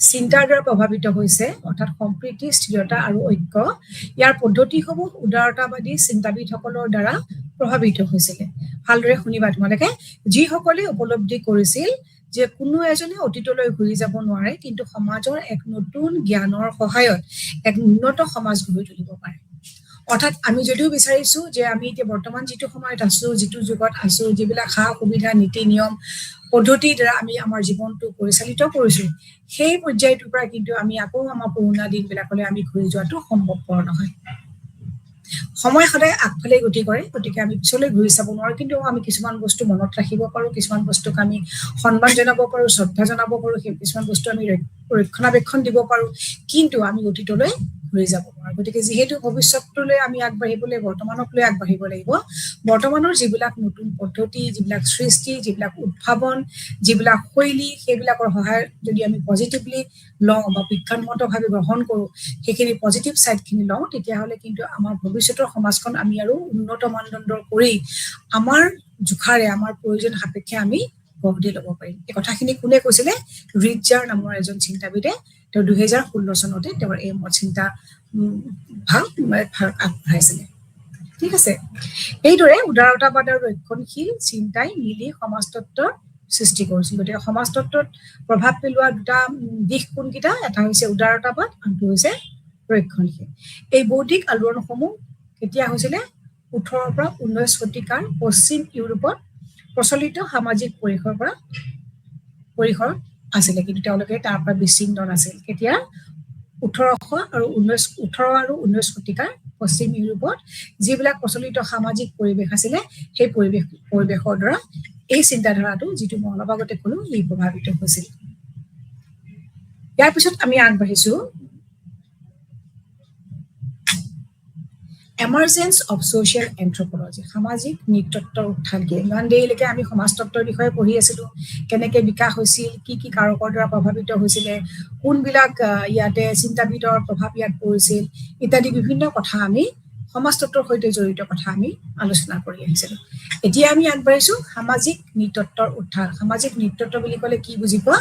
চিন্তাৰ দ্বাৰা প্ৰভাৱিত হৈছে অৰ্থাৎ সম্প্ৰীতি স্থিৰতা আৰু ঐক্য ইয়াৰ পদ্ধতিসমূহ উদাৰতাবাদী চিন্তাবিদসকলৰ দ্বাৰা প্ৰভাৱিত হৈছিলে ভালদৰে শুনিবা তোমালোকে যিসকলে উপলব্ধি কৰিছিল যে কোনো এজনে অতীতলৈ ঘূৰি যাব নোৱাৰে কিন্তু সমাজৰ এক নতুন জ্ঞানৰ সহায়ত এক উন্নত সমাজ গঢ়ি তুলিব পাৰে অৰ্থাৎ আমি যদিও বিচাৰিছো যে আমি এতিয়া বৰ্তমান যিটো সময়ত আছো যিটো যুগত আছো যিবিলাক সা সুবিধা নীতি নিয়ম পদ্ধতিৰ দ্বাৰা আমি আমাৰ জীৱনটো পৰিচালিত কৰিছো সেই পৰ্যায়টোৰ পৰা কিন্তু আমি আকৌ আমাৰ পুৰণা দিনবিলাকলৈ আমি ঘূৰি যোৱাটো সম্ভৱপৰ নহয় সময় সদায় আগফালে গতি কৰে গতিকে আমি পিছলৈ ঘূৰি চাব নোৱাৰো কিন্তু আমি কিছুমান বস্তু মনত ৰাখিব পাৰো কিছুমান বস্তুক আমি সন্মান জনাব পাৰো শ্ৰদ্ধা জনাব পাৰো সেই কিছুমান বস্তু আমি ৰক্ষণাবেক্ষণ দিব পাৰো কিন্তু আমি অতীতলৈ ঘূৰি যাব নোৱাৰো গতিকে যিহেতু ভৱিষ্যতলৈ আমি আগবাঢ়িবলৈ বৰ্তমানক লৈ আগবাঢ়িব লাগিব বৰ্তমানৰ যিবিলাক নতুন পদ্ধতি যিবিলাক সৃষ্টি যিবিলাক উদ্ভাৱন যিবিলাক শৈলী সেইবিলাকৰ সহায়ত যদি আমি পজিটিভলি লওঁ বা বিজ্ঞানমতভাৱে গ্ৰহণ কৰো সেইখিনি পজিটিভ চাইডখিনি লওঁ তেতিয়াহ'লে কিন্তু আমাৰ ভৱিষ্যতৰ সমাজখন আমি আৰু উন্নত মানদণ্ডৰ কৰি আমাৰ জোখাৰে আমাৰ প্ৰয়োজন সাপেক্ষে আমি গঢ় দি ল'ব পাৰিম এই কথাখিনি কোনে কৈছিলে ৰিডজাৰ নামৰ এজন চিন্তাবিদে তেওঁ 2016 চনতে তেওঁৰ এই চিন্তা ভাগ আগবঢ়াইছিলে ঠিক আছে এইদৰে উদাৰতাবাদ আৰু ৰক্ষণশীল চিন্তাই মিলি সমাজতত্বৰ সৃষ্টি কৰিছিল গতিকে সমাজতত্বত প্ৰভাৱ পেলোৱা দুটা দিশ কোনকেইটা এটা হৈছে উদাৰতাবাদ আনটো হৈছে ৰক্ষণশীল এই বৌদ্ধিক আলোড়নসমূহ কেতিয়া হৈছিলে 18 পৰা 19 শতিকাৰ পশ্চিম ইউৰোপত প্ৰচলিত সামাজিক পৰিসৰ আছিলে কিন্তু তেওঁলোকে তাৰ পৰা বিচ্ছিন্ন নাছিল কেতিয়া 18 আৰু 19 শতিকাৰ পশ্চিম ইউৰোপত যিবিলাক প্ৰচলিত সামাজিক পৰিৱেশ আছিলে সেই পৰিৱেশৰ দ্বাৰা এই চিন্তাধাৰাটো যিটো মই অলপ আগতে ক'লো ই প্ৰভাৱিত হৈছিল ইয়াৰ পিছত আমি আগবাঢ়িছো এমাৰ্জেন্স অফ ছ'চিয়েল এন্থ্ৰপলজি সামাজিক নৃতত্বৰ উত্থান কি ইমান দেৰিলৈকে আমি সমাজতত্বৰ বিষয়ে পঢ়ি আছিলো কেনেকে বিকাশ হৈছিল কি কি কাৰকৰ দ্বাৰা প্ৰভাৱিত হৈছিলে কোনবিলাক ইয়াতে চিন্তাবিদৰ প্ৰভাৱ ইয়াত পৰিছিল ইত্যাদি বিভিন্ন কথা আমি সমাজতত্বৰ সৈতে জড়িত কথা আমি আলোচনা কৰি আহিছিলো এতিয়া আমি আগবাঢ়িছো সামাজিক নৃতত্বৰ উত্থান সামাজিক নৃতত্ব বুলি ক'লে কি বুজি পোৱা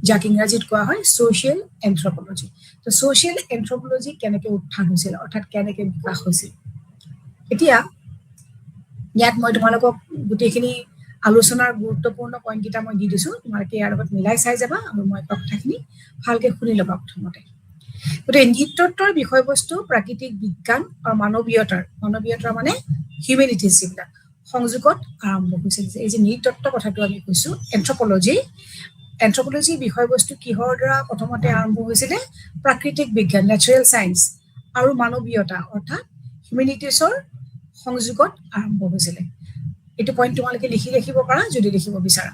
যাক ইংৰাজীত কোৱা হয় ছ'চিয়েল এন্থ্ৰপলজি তো ছ'চিয়েল এন্থ্ৰপলজি কেনেকে উত্থান হৈছিল অৰ্থাৎ কেনেকে বিকাশ হৈছিল এতিয়া ইয়াত মই তোমালোকক গোটেইখিনি আলোচনাৰ গুৰুত্বপূৰ্ণ পইণ্টকেইটা মই দি দিছো তোমালোকে ইয়াৰ লগত মিলাই চাই যাবা আৰু মই কথাখিনি ভালকে শুনি ল'বা প্ৰথমতে গতিকে নৃতত্বৰ বিষয়বস্তু প্ৰাকৃতিক বিজ্ঞান আৰু মানৱীয়তাৰ মানে হিউমেনিটিজ যিবিলাক সংযোগত আৰম্ভ হৈছিল এই যে নৃতত্ব কথাটো আমি কৈছো এন্থ্ৰপলজি বিষয়বস্তু কিহৰ দ্বাৰা প্ৰথমতে আৰম্ভ হৈছিলে প্ৰাকৃতিক বিজ্ঞান নেচাৰেল সায়েন্স আৰু মানৱীয়তা অৰ্থাৎ হিউমেনিটিজৰ সংযোগত আৰম্ভ হৈছিলে এইটো পইণ্ট তোমালোকে লিখি ৰাখিব পাৰা যদি লিখিব বিচাৰা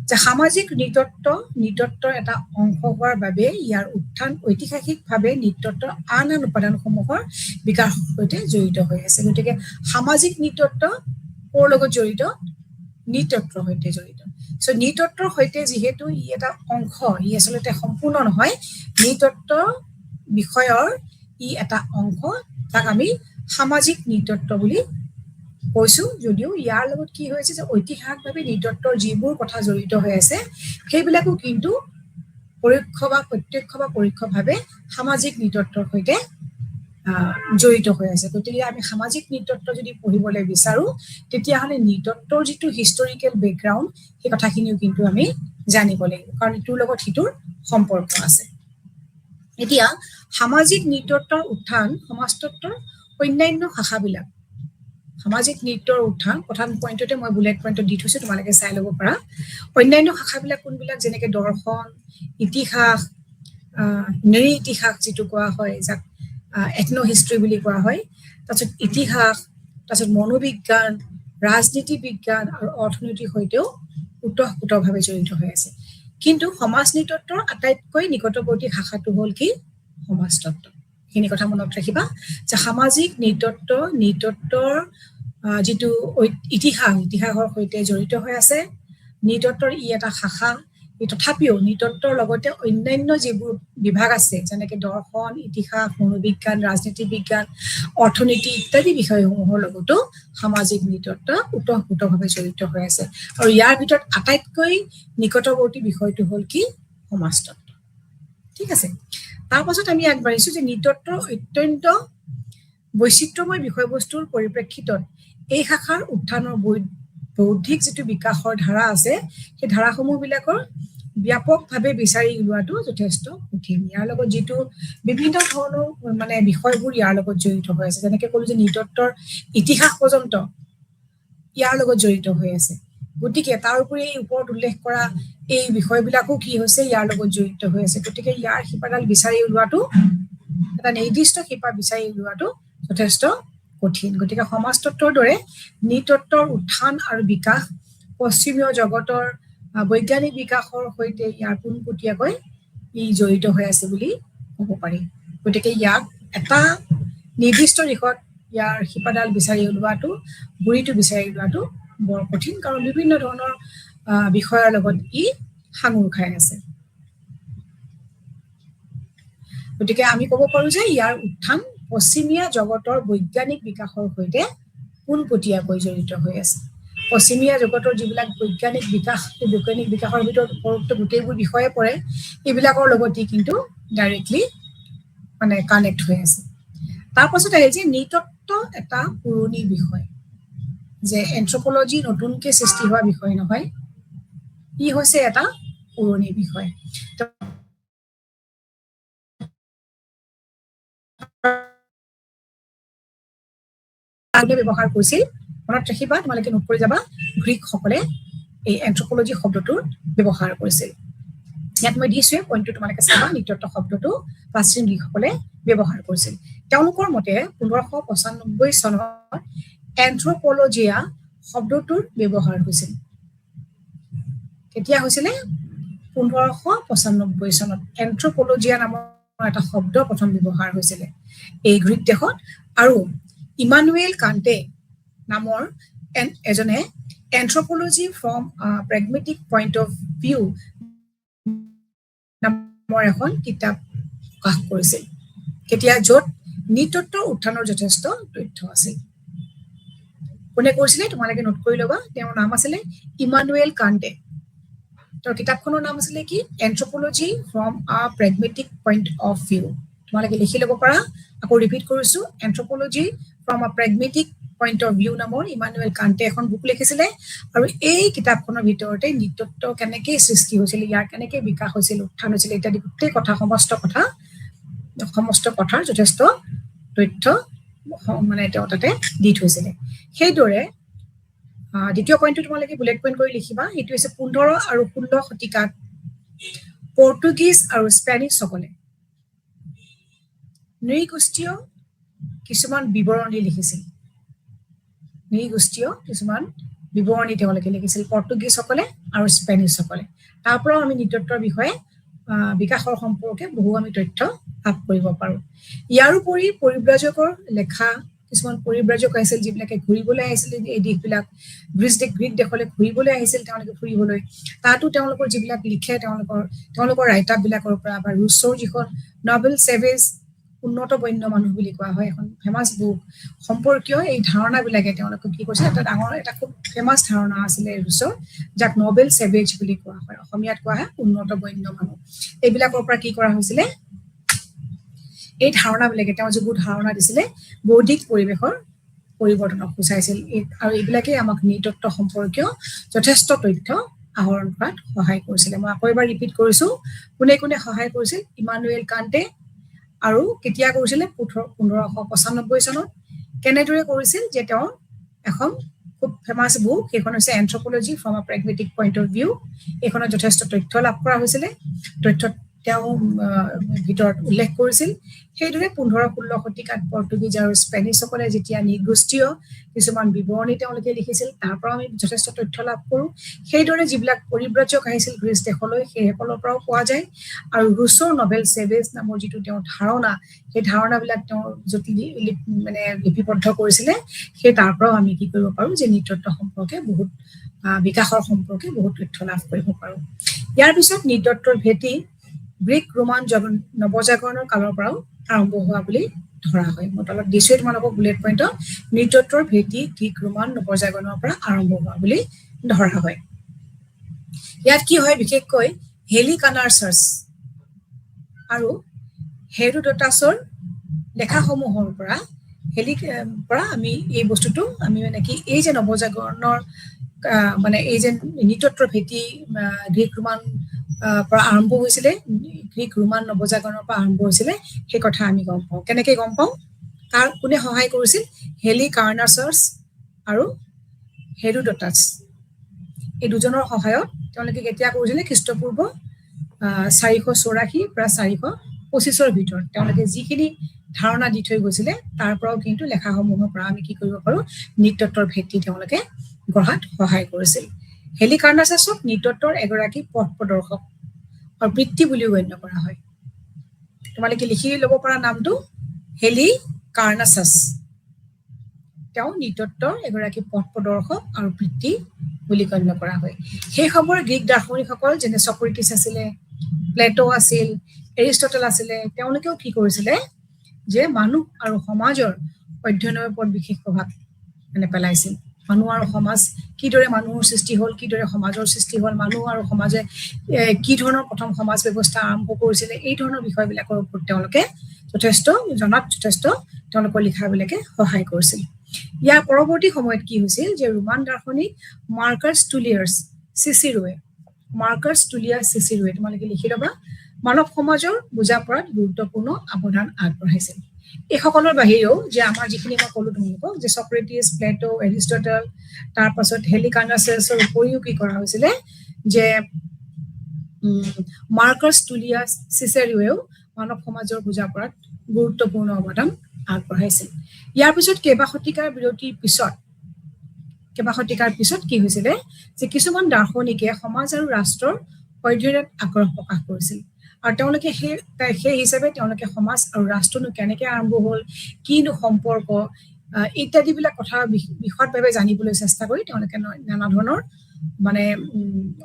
যে সামাজিক নৃতত্বৰ এটা অংশ হোৱাৰ বাবে ইয়াৰ উত্থান ঐতিহাসিকভাৱে নৃতত্বৰ আন উপাদানসমূহৰ বিকাশৰ সৈতে জড়িত হৈ আছে গতিকে সামাজিক নৃতত্ব ক'ৰ লগত জড়িত নৃতত্বৰ সৈতে জড়িত সো নৃতত্বৰ সৈতে যিহেতু ই এটা অংশ ই আচলতে সম্পূৰ্ণ নহয় নৃতত্ব বিষয়ৰ ই এটা অংশ তাক আমি সামাজিক নৃতত্ব বুলি কৈছো যদিও ইয়াৰ লগত কি হৈছে যে ঐতিহাসিকভাৱে নৃতত্বৰ যিবোৰ কথা জড়িত হৈ আছে সেইবিলাকো কিন্তু পৰোক্ষ বা প্ৰত্যক্ষ বা পৰোক্ষভাৱে সামাজিক নৃতত্বৰ সৈতে জড়িত হৈ আছে গতিকে আমি সামাজিক নৃতত্ব যদি পঢ়িবলৈ বিচাৰো তেতিয়াহ'লে নৃতত্বৰ যিটো হিষ্টৰিকেল বেকগ্ৰাউণ্ড সেই কথাখিনিও কিন্তু আমি জানিব লাগিব কাৰণ ইটোৰ লগত সিটোৰ সম্পৰ্ক আছে এতিয়া সামাজিক নৃতত্বৰ উত্থান সমাজতত্বৰ অন্যান্য শাখাবিলাক সামাজিক নৃত্যৰ উত্থান প্ৰথম পইণ্টতে মই বুলেট পইণ্টত দি থৈছো তোমালোকে চাই ল'ব পাৰা অন্যান্য শাখাবিলাক কোনবিলাক যেনেকে দৰ্শন ইতিহাস নৃ ইতিহাস যিটো কোৱা হয় যাক এথনো হিষ্ট্ৰী বুলি কোৱা হয় তাৰপিছত ইতিহাস তাৰপিছত মনোবিজ্ঞান ৰাজনীতি বিজ্ঞান আৰু অৰ্থনীতিৰ সৈতেও ওতঃপ্ৰোতভাৱে জড়িত হৈ আছে কিন্তু সমাজ নৃতত্বৰ আটাইতকৈ নিকটৱৰ্তী শাখাটো হ'ল কি সমাজতত্ব এইখিনি কথা মনত ৰাখিবা যে সামাজিক নৃতত্বৰ যিটো ইতিহাসৰ সৈতে জড়িত হৈ আছে নৃতত্বৰ ই এটা শাখা তথাপিও নৃতত্বৰ লগতে অন্যান্য যিবোৰ বিভাগ আছে যেনেকে দৰ্শন ইতিহাস মনোবিজ্ঞান ৰাজনীতি বিজ্ঞান অৰ্থনীতি ইত্যাদি বিষয়সমূহৰ লগতো সামাজিক নৃতত্ব ওতঃপ্ৰোতভাৱে জড়িত হৈ আছে আৰু ইয়াৰ ভিতৰত আটাইতকৈ নিকটৱৰ্তী বিষয়টো হ'ল কি সমাজতত্ব ঠিক আছে তাৰ পাছত আমি আগবাঢ়িছো যে নৃতত্বৰ অত্যন্ত বৈচিত্ৰ্যময় বিষয়বস্তুৰ পৰিপ্ৰেক্ষিতত এই শাখাৰ উত্থানৰ বৌদ্ধিক যিটো বিকাশৰ ধাৰা আছে সেই ধাৰাসমূহ বিলাকৰ ব্যাপকভাৱে বিচাৰি উলিওৱাটো যথেষ্ট কঠিন ইয়াৰ লগত যিটো বিভিন্ন ধৰণৰ মানে বিষয়বোৰ ইয়াৰ লগত জড়িত হৈ আছে যেনেকে ক'লো যে নৃতত্বৰ ইতিহাস পৰ্যন্ত ইয়াৰ লগত জড়িত হৈ আছে গতিকে তাৰ উপৰি এই ওপৰত উল্লেখ কৰা এই বিষয়বিলাকো কি হৈছে ইয়াৰ লগত জড়িত হৈ আছে গতিকে ইয়াৰ শিপাডাল বিচাৰি উলিওৱাটো এটা নিৰ্দিষ্ট শিপা বিচাৰি উলিওৱাটো যথেষ্ট কঠিন গতিকে সমাজতত্বৰ দৰে নৃতত্বৰ উত্থান আৰু বিকাশ পশ্চিমীয় জগতৰ বৈজ্ঞানিক বিকাশৰ সৈতে ইয়াৰ পোনপটীয়াকৈ ই জড়িত হৈ আছে বুলি ক'ব পাৰি গতিকে ইয়াক এটা নিৰ্দিষ্ট দিশত ইয়াৰ শিপাডাল বিচাৰি উলিওৱাটো গুৰিটো বিচাৰি উলিওৱাটো বৰ কঠিন কাৰণ বিভিন্ন ধৰণৰ বিষয়ৰ লগত ই সাঙুৰ খাই আছে গতিকে আমি ক'ব পাৰো যে ইয়াৰ উত্থান পশ্চিমীয়া জগতৰ বৈজ্ঞানিক বিকাশৰ সৈতে পোনপটীয়াকৈ জড়িত হৈ আছে পশ্চিমীয়া জগতৰ যিবিলাক বৈজ্ঞানিক বিকাশ সেই বৈজ্ঞানিক বিকাশৰ ভিতৰত উপৰোক্ত গোটেইবোৰ বিষয়ে পৰে এইবিলাকৰ লগতে কিন্তু ডাইৰেক্টলি মানে কানেক্ট হৈ আছে তাৰ পাছত আহিল যে নৃতত্ব এটা পুৰণি বিষয় যে এন্থ্ৰপলজি নতুনকৈ সৃষ্টি হোৱা বিষয় নহয় ই হৈছে এটা পুৰণি বিষয় ব্যৱহাৰ কৰিছিল মনত ৰাখিবা তোমালোকে নোট কৰি যাবা গ্ৰীকসকলে এই এন্থ্ৰপলজি শব্দটোৰ ব্যৱহাৰ কৰিছিল ইয়াত মই দিছোৱে পইণ্টটো তোমালোকে চাবা নৃতত্ব শব্দটো প্ৰাচীন গ্ৰীকসকলে ব্যৱহাৰ কৰিছিল তেওঁলোকৰ মতে 1595 চনত এন্থ্ৰপলজিয়া শব্দটোৰ ব্যৱহাৰ হৈছিল কেতিয়া হৈছিলে 1595 চনত এন্থ্ৰপলজিয়া নামৰ এটা শব্দ প্ৰথম ব্যৱহাৰ হৈছিলে এই গ্ৰীক দেশত আৰু ইমানুৱেল কান্টে নামৰ এজনে anthropology from pragmatic point of view নামৰ এখন কিতাপ প্ৰকাশ কৰিছিল কেতিয়া য'ত নৃতত্বৰ উত্থানৰ যথেষ্ট তথ্য আছিল কোনে কৈছিলে তোমালোকে নোট কৰি ল'বা তেওঁৰ নাম আছিলে ইমানুৱেল কান্টে তেওঁৰ কিতাপখনৰ নাম আছিলে কি anthropology from pragmatic point of view তোমালোকে লিখি ল'ব পাৰা আকৌ ৰিপিট কৰিছো anthropology from pragmatic point of view নামৰ ইমানুৱেল কান্টে এখন বুক লিখিছিলে আৰু এই কিতাপখনৰ ভিতৰতে নৃতত্ব কেনেকৈ সৃষ্টি হৈছিল ইয়াৰ কেনেকৈ বিকাশ হৈছিল উত্থান হৈছিল ইত্যাদি গোটেই কথা সমস্ত কথাৰ যথেষ্ট তথ্য মানে তেওঁ তাতে দি থৈছিলে সেইদৰে দ্বিতীয় পইণ্টটো তোমালোকে বুলেট পইণ্ট কৰি লিখিবা এইটো হৈছে 15 আৰু 16 শতিকাত পৰ্তুগীজ আৰু স্পেনিছসকলে নৃগোষ্ঠীয় কিছুমান বিৱৰণী লিখিছিল নৃগোষ্ঠীয় কিছুমান বিৱৰণী তেওঁলোকে লিখিছিল পৰ্তুগীজসকলে আৰু স্পেনিছসকলে তাৰ পৰাও আমি নৃতত্বৰ বিষয়ে বিকাশৰ সম্পৰ্কে বহু আমি তথ্য লাভ কৰিব পাৰো ইয়াৰ উপৰি পৰিব্ৰাজকৰ লেখা কিছুমান পৰিব্ৰাজক আহিছিল যিবিলাকে ঘূৰিবলৈ আহিছিল এই দেশবিলাক গ্ৰীক দেশলৈ ঘূৰিবলৈ আহিছিল তেওঁলোকে ফুৰিবলৈ তাতো তেওঁলোকৰ যিবিলাক লিখে তেওঁলোকৰ ৰাইটাৰবিলাকৰ পৰা বা ৰুছৰ যিখন নবেল চেভেজ উন্নত বন্য মানুহ বুলি কোৱা হয় এখন ফেমাছ বুক সম্পৰ্কীয় এই ধাৰণাবিলাকে তেওঁলোকে কি কৰিছে এটা ডাঙৰ এটা খুব ফেমাছ ধাৰণা আছিলে ৰুছৰ যাক নবেল চেভেজ বুলি কোৱা হয় অসমীয়াত কোৱা হয় উন্নত বন্য মানুহ এইবিলাকৰ পৰা কি কৰা হৈছিলে এই ধাৰণাবিলাকে তেওঁ যিবোৰ ধাৰণা দিছিলে বৌদ্ধিক পৰিৱেশৰ পৰিৱৰ্তনক সূচাইছিল আৰু এইবিলাকে আমাক নৃতত্ব সম্পৰ্কীয় যথেষ্ট তথ্য আহৰণ কৰাত সহায় কৰিছিলে মই আকৌ এবাৰ ৰিপিট কৰিছো কোনে কোনে সহায় কৰিছিল ইমানুৱেল কান্টে আৰু কেতিয়া কৰিছিলে 1595 চনত কেনেদৰে কৰিছিল যে তেওঁ এখন খুব ফেমাছ বুক সেইখন হৈছে anthropology from pragmatic point of view এইখনত যথেষ্ট তথ্য লাভ কৰা হৈছিলে তথ্যত তেওঁ ভিতৰত উল্লেখ কৰিছিল সেইদৰে 15-16 শতিকাত পৰ্তুগীজ আৰু স্পেনিছসকলে যেতিয়া নৃগোষ্ঠীয় কিছুমান বিৱৰণী তেওঁলোকে লিখিছিল তাৰ পৰা আমি যথেষ্ট তথ্য লাভ কৰোঁ সেইদৰে যিবিলাক পৰিব্ৰাজক আহিছিল গ্ৰীচ দেশলৈ সেইসকলৰ পৰাও পোৱা যায় আৰু ৰুছৰ নবেল চেভেজ নামৰ যিটো তেওঁৰ ধাৰণা সেই ধাৰণাবিলাক তেওঁ যদি মানে লিপিবদ্ধ কৰিছিলে সেই তাৰ পৰাও আমি কি কৰিব পাৰোঁ যে নৃতত্ব সম্পৰ্কে বহুত বিকাশৰ সম্পৰ্কে বহুত তথ্য লাভ কৰিব পাৰোঁ ইয়াৰ পিছত নৃতত্বৰ ভেটি গ্ৰীক ৰোমান নৱজাগৰণৰ কালৰ পৰাও আৰম্ভ হোৱা বুলি ধৰা হয়। মই তলত দিছোৱে তোমালোকক বুলেট পইণ্টত, নৃতত্বৰ ভেটি গ্ৰীক ৰোমান নৱজাগৰণৰ পৰা আৰম্ভ হোৱা বুলি ধৰা হয়। ইয়াত কি হয়, বিশেষকৈ হেলিকানাৰ্চাছ আৰু হেৰোডোটাছৰ লেখাসমূহৰ পৰা আমি এই বস্তুটো আমি মানে কি এই যে নৱজাগৰণৰ মানে এই যে নৃতত্বৰ ভেটি গ্ৰীক ৰোমান পৰা আৰম্ভ হৈছিলে, গ্ৰীক ৰোমান নৱজাগৰণৰ পৰা আৰম্ভ হৈছিলে, সেই কথা আমি গম পাওঁ। কেনেকে গম পাওঁ? তাৰ কোনে সহায় কৰিছিল? হেলিকাৰ্নাছাছ আৰু হেৰোডোটাছ, এই দুজনৰ সহায়ত তেওঁলোকে কেতিয়া কৰিছিলে? খ্ৰীষ্টপূৰ্ব 484 পৰা 425 ভিতৰত তেওঁলোকে যিখিনি ধাৰণা দি থৈ গৈছিলে তাৰ পৰাও কিন্তু লেখাসমূহৰ পৰা আমি কি কৰিব পাৰো? নৃতত্বৰ ভেটি তেওঁলোকে গঢ়াত সহায় কৰিছিল। হেলিকাৰ্নাছাছক নৃতত্বৰ এগৰাকী পথ প্ৰদৰ্শক আৰু বৃত্তি বুলিও গণ্য কৰা হয়। তোমালোকে লিখি ল'ব পৰা নামটো হেলিকাৰ্নাছাছ। তেওঁ নৃতত্বৰ এগৰাকী পথ প্ৰদৰ্শক আৰু বৃত্তি বুলি গণ্য কৰা হয়। সেই সময়ৰ গ্ৰীক দাৰ্শনিকসকল যেনে ছক্ৰেটিছ আছিলে, প্লেটো আছিল, এৰিষ্টটল আছিলে, তেওঁলোকেও কি কৰিছিলে যে মানুহ আৰু সমাজৰ অধ্যয়নৰ ওপৰত বিশেষ প্ৰভাৱ মানে পেলাইছিল। মানুহ আৰু সমাজ কিদৰে মানুহৰ সৃষ্টি হ'ল, কিদৰে সমাজৰ সৃষ্টি হ'ল, মানুহ আৰু সমাজে কি ধৰণৰ প্ৰথম সমাজ ব্যৱস্থা আৰম্ভ কৰিছিলে, এই ধৰণৰ বিষয়বিলাকৰ ওপৰত তেওঁলোকে যথেষ্ট তেওঁলোকৰ লিখাবিলাকে সহায় কৰিছিল। ইয়াৰ পৰৱৰ্তী সময়ত কি হৈছিল যে ৰোমান দাৰ্শনিক মাৰ্কাছ টুলিয়াছ চিচিৰোৱে তোমালোকে লিখি ল'বা, মানৱ সমাজৰ বুজা পৰাত গুৰুত্বপূৰ্ণ অৱদান আগবঢ়াইছিল। এইসকলৰ বাহিৰেও যে আমাৰ যিখিনি মই ক'লো তোমালোকক যে ছক্ৰেটিছ, প্লেটো, এৰিষ্টটল, তাৰ পাছত হেলিকাৰ্নাছাছৰ উপৰিও কি কৰা হৈছিলে যে মাৰ্কাছ টুলিয়াছ চিচেৰোৱেও মানৱ সমাজৰ বুজা পৰাত গুৰুত্বপূৰ্ণ অৱদান আগবঢ়াইছিল। ইয়াৰ পিছত কেইবা শতিকাৰ বিৰতিৰ পিছত কি হৈছিলে যে কিছুমান দাৰ্শনিকে সমাজ আৰু ৰাষ্ট্ৰৰ অধ্যয়নত আগ্ৰহ প্ৰকাশ কৰিছিল আৰু তেওঁলোকে সেই হিচাপে তেওঁলোকে সমাজ আৰু ৰাষ্ট্ৰনো কেনেকে আৰম্ভ হ'ল, কিনো সম্পৰ্ক ইত্যাদি বিলাক কথা বিশদভাৱে জানিবলৈ চেষ্টা কৰি তেওঁলোকে নানা ধৰণৰ মানে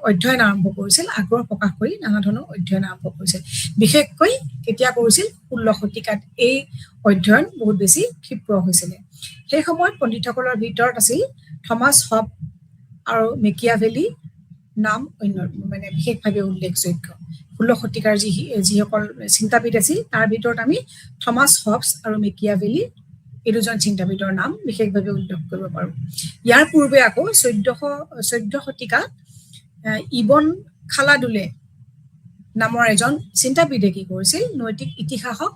অধ্যয়ন আৰম্ভ কৰিছিল, আগ্ৰহ প্ৰকাশ কৰি নানা ধৰণৰ অধ্যয়ন আৰম্ভ কৰিছিল। বিশেষকৈ কেতিয়া কৰিছিল? 16 শতিকাত এই অধ্যয়ন বহুত বেছি ক্ষিপ্ৰ হৈছিলে। সেই সময়ত পণ্ডিতসকলৰ ভিতৰত আছিল থমাছ হব আৰু মেকিয়াভেলি নাম মানে বিশেষভাৱে উল্লেখযোগ্য। 16 শতিকাৰ যিসকল চিন্তাবিদ আছিল তাৰ ভিতৰত আমি থমাছ হবছ আৰু মেকিয়াভেলি এই দুজন চিন্তাবিদৰ নাম বিশেষভাৱে উল্লেখ কৰিব পাৰো। ইয়াৰ পূৰ্বে আকৌ 14 শতিকাত ইবন খালাদুলে নামৰ এজন চিন্তাবিদে কি কৰিছিল? নৈতিক ইতিহাসক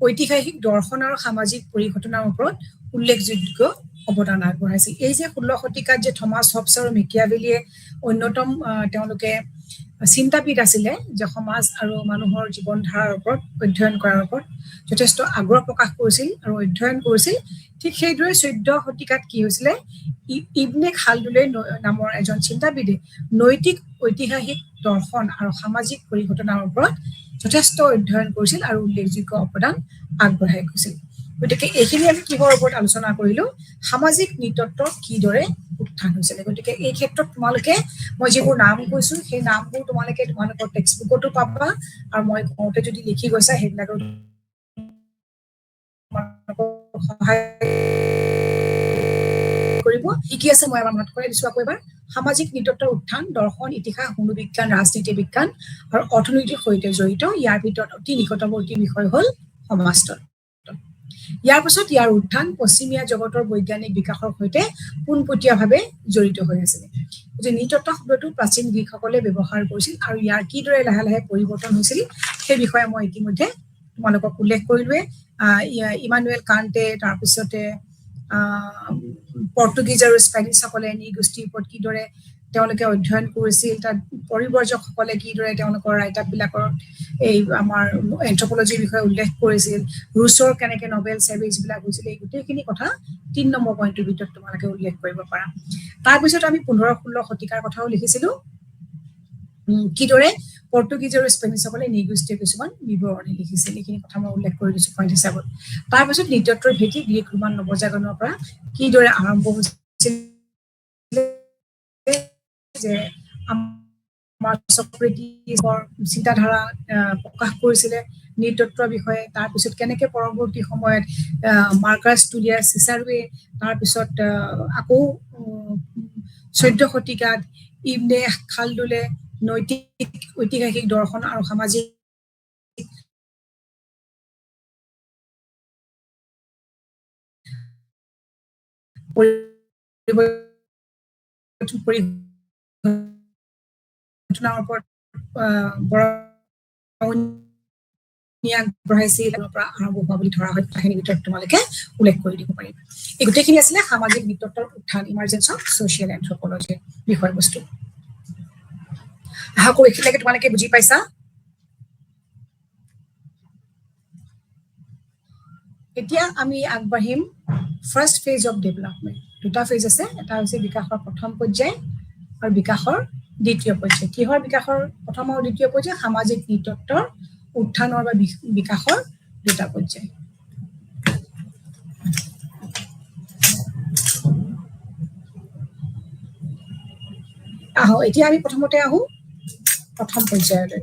ঐতিহাসিক দৰ্শন আৰু সামাজিক পৰিঘটনাৰ ওপৰত উল্লেখযোগ্য অৱদান আগবঢ়াইছিল। এই যে 16 শতিকাত যে থমাছ হবছ আৰু মেকিয়াভেলিয়ে অন্যতম তেওঁলোকে চিন্তাবিদ আছিলে যে সমাজ আৰু মানুহৰ জীৱন ধাৰাৰ ওপৰত অধ্যয়ন কৰাৰ ওপৰত যথেষ্ট আগ্ৰহ প্ৰকাশ কৰিছিল আৰু অধ্যয়ন কৰিছিল। ঠিক সেইদৰে 14 শতিকাত কি হৈছিলে? ইবনে খালদুলে নামৰ এজন চিন্তাবিদে নৈতিক ঐতিহাসিক দৰ্শন আৰু সামাজিক পৰিঘটনাৰ ওপৰত যথেষ্ট অধ্যয়ন কৰিছিল আৰু উল্লেখযোগ্য অৱদান আগবঢ়াই গৈছিল। গতিকে এইখিনি আমি কিহৰ ওপৰত আলোচনা কৰিলো? সামাজিক নৃতত্বৰ কিদৰে উত্থান হৈছিলে। গতিকে এই ক্ষেত্ৰত তোমালোকে মই যিবোৰ নাম কৈছো সেই নামবোৰ তোমালোকৰ টেক্সটবুকতো পাবা আৰু মই কওঁতে যদি লিখি গৈছা সেইবিলাকৰ সহায় কৰিব। কি আছে মই এবাৰ মনত কৰি দিছো আকৌ এবাৰ। সামাজিক নৃতত্বৰ উত্থান, দৰ্শন, ইতিহাস, মনোবিজ্ঞান, ৰাজনীতি বিজ্ঞান আৰু অৰ্থনীতিৰ সৈতে জড়িত। ইয়াৰ ভিতৰত অতি নিকটৱৰ্তী বিষয় হ'ল সমাজতন্ত্ৰ। ইয়াৰ পিছত ইয়াৰ উত্থান পশ্চিমীয়া জগতৰ বৈজ্ঞানিক বিকাশৰ সৈতে পোনপটীয়াভাৱে জড়িত হৈ আছিলে। যে নৃতত্ব শব্দটো প্ৰাচীন গ্ৰীকসকলে ব্যৱহাৰ কৰিছিল আৰু ইয়াৰ কিদৰে লাহে লাহে পৰিৱৰ্তন হৈছিল সেই বিষয়ে মই ইতিমধ্যে তোমালোকক উল্লেখ কৰিলোৱে। ইমানুৱেল কাণ্টে, তাৰপিছতে পৰ্তুগীজ আৰু স্পেনিছসকলে নৃগোষ্ঠীৰ ওপৰত কিদৰে তেওঁলোকে অধ্যয়ন কৰিছিল, তাত পৰিব্ৰজকসকলে কিদৰে তেওঁলোকৰ ৰাইট আপ বিলাকৰ এই আমাৰ এন্থ্ৰপলজিৰ বিষয়ে উল্লেখ কৰিছিল, ৰুছৰ কেনেকে নবেল চেভিজ বিলাক হৈছিল, এই গোটেইখিনি কথা 3 নম্বৰ পইণ্টৰ ভিতৰত তোমালোকে উল্লেখ কৰিব পাৰা। তাৰপিছত আমি 15-16 শতিকাৰ কথাও লিখিছিলো, কিদৰে পৰ্তুগীজ আৰু স্পেনিছসকলে নৃগোষ্ঠীয় কিছুমান বিৱৰণী লিখিছিল। এইখিনি কথা মই উল্লেখ কৰি দিছো পইণ্ট হিচাপত। তাৰপিছত নৃতত্বৰ ভেটি গ্ৰীক ৰোমান নৱজাগৰণৰ পৰা কিদৰে আৰম্ভ হৈছিল যে আমাৰ সক্ৰেটিছৰ চিন্তাধাৰা প্ৰকাশ কৰিছিলে নৃতত্বৰ বিষয়ে তাৰপিছত কেনেকৈ পৰৱৰ্তী সময়ত মাৰ্কাছ টুলিয়াছ চিচাৰোৱে তাৰপিছত আকৌ 14 শতিকাত ইবনে খালদুলে নৈতিক ঐতিহাসিক দৰ্শন আৰু সামাজিক ঘটনাৰ ওপৰত আগবঢ়াইছিল পৰা আৰম্ভ হোৱা বুলি ধৰা হয় কাহিনীৰ ভিতৰত তোমালোকে উল্লেখ কৰি দিব পাৰিবা এই গোটেইখিনি আছিলে সামাজিক নৃতত্বৰ উত্থান ইমাৰ্জেন্স অফ ছ'চিয়েল এন্থ্ৰপলজিৰ বিষয়বস্তু আশা কৰোঁ এইখিনিলৈকে তোমালোকে বুজি পাইছা এতিয়া আমি আগবাঢ়িম ফাৰ্ষ্ট ফেজ অফ ডেভেলপমেণ্ট দুটা ফেজ আছে এটা হৈছে বিকাশৰ প্ৰথম পৰ্যায় আৰু বিকাশৰ দ্বিতীয় পৰ্যায় কিহৰ বিকাশৰ প্ৰথম আৰু দ্বিতীয় পৰ্যায় সামাজিক নৃতত্বৰ উত্থানৰ বা বিকাশৰ দুটা পৰ্যায় এতিয়া আমি প্ৰথমতে আহো প্ৰথম পৰ্যায়লৈ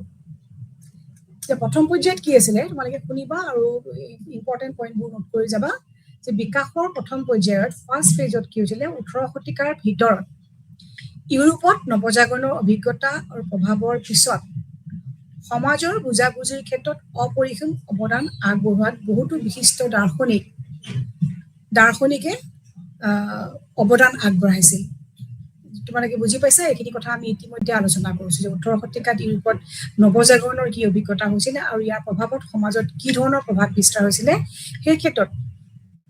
যে প্ৰথম পৰ্যায়ত কি আছিলে তোমালোকে শুনিবা আৰু ইম্পৰ্টেণ্ট পইণ্টবোৰ নোট কৰি যাবা যে বিকাশৰ প্ৰথম পৰ্যায়ত ফাৰ্ষ্ট ফেজত কি হৈছিলে 18 শতিকাৰ ভিতৰত ইউৰোপত নৱজাগৰণৰ অভিজ্ঞতা আৰু প্ৰভাৱৰ পিছত সমাজৰ বুজাবুজিৰ ক্ষেত্ৰত অপৰিসীম অৱদান আগবঢ়োৱাত বহুতো বিশিষ্ট দাৰ্শনিকে অৱদান আগবঢ়াইছিল তোমালোকে বুজি পাইছা এইখিনি কথা আমি ইতিমধ্যে আলোচনা কৰিছো যে 18 শতিকাত ইউৰোপত নৱজাগৰণৰ কি অভিজ্ঞতা হৈছিলে আৰু ইয়াৰ প্ৰভাৱত সমাজত কি ধৰণৰ প্ৰভাৱ বিস্তাৰ হৈছিলে সেই ক্ষেত্ৰত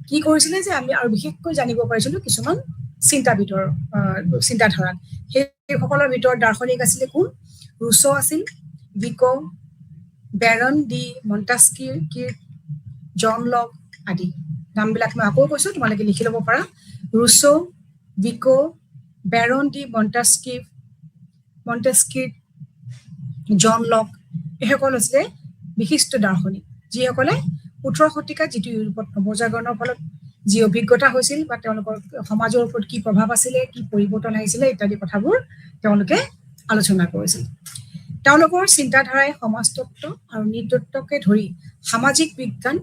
কি কৰিছিলে যে আমি আৰু বিশেষকৈ জানিব পাৰিছিলো কিছুমান চিন্তাবিদৰ চিন্তাধাৰাত সেইসকলৰ ভিতৰত দাৰ্শনিক আছিলে কোন ৰুছো আছিল ভিকো বেৰন ডি মণ্টাস্কিৰ জন লক আদি নামবিলাক মই আকৌ কৈছো তোমালোকে লিখি ল'ব পাৰা Rousseau ভিকো baron D মণ্টেস্কিৰ John Locke এইসকল আছিলে বিশিষ্ট দাৰ্শনিক যিসকলে 18 শতিকাত যিটো ইউৰোপত নৱজাগৰণৰ ফলত যি অভিজ্ঞতা হৈছিল বা তেওঁলোকৰ সমাজৰ ওপৰত কি প্ৰভাৱ আছিলে কি পৰিৱৰ্তন আহিছিলে ইত্যাদি কথাবোৰ তেওঁলোকে আলোচনা কৰিছিল তেওঁলোকৰ চিন্তাধাৰাই সমাজতত্ত্ব আৰু নৃতত্বকে ধৰি সামাজিক বিজ্ঞান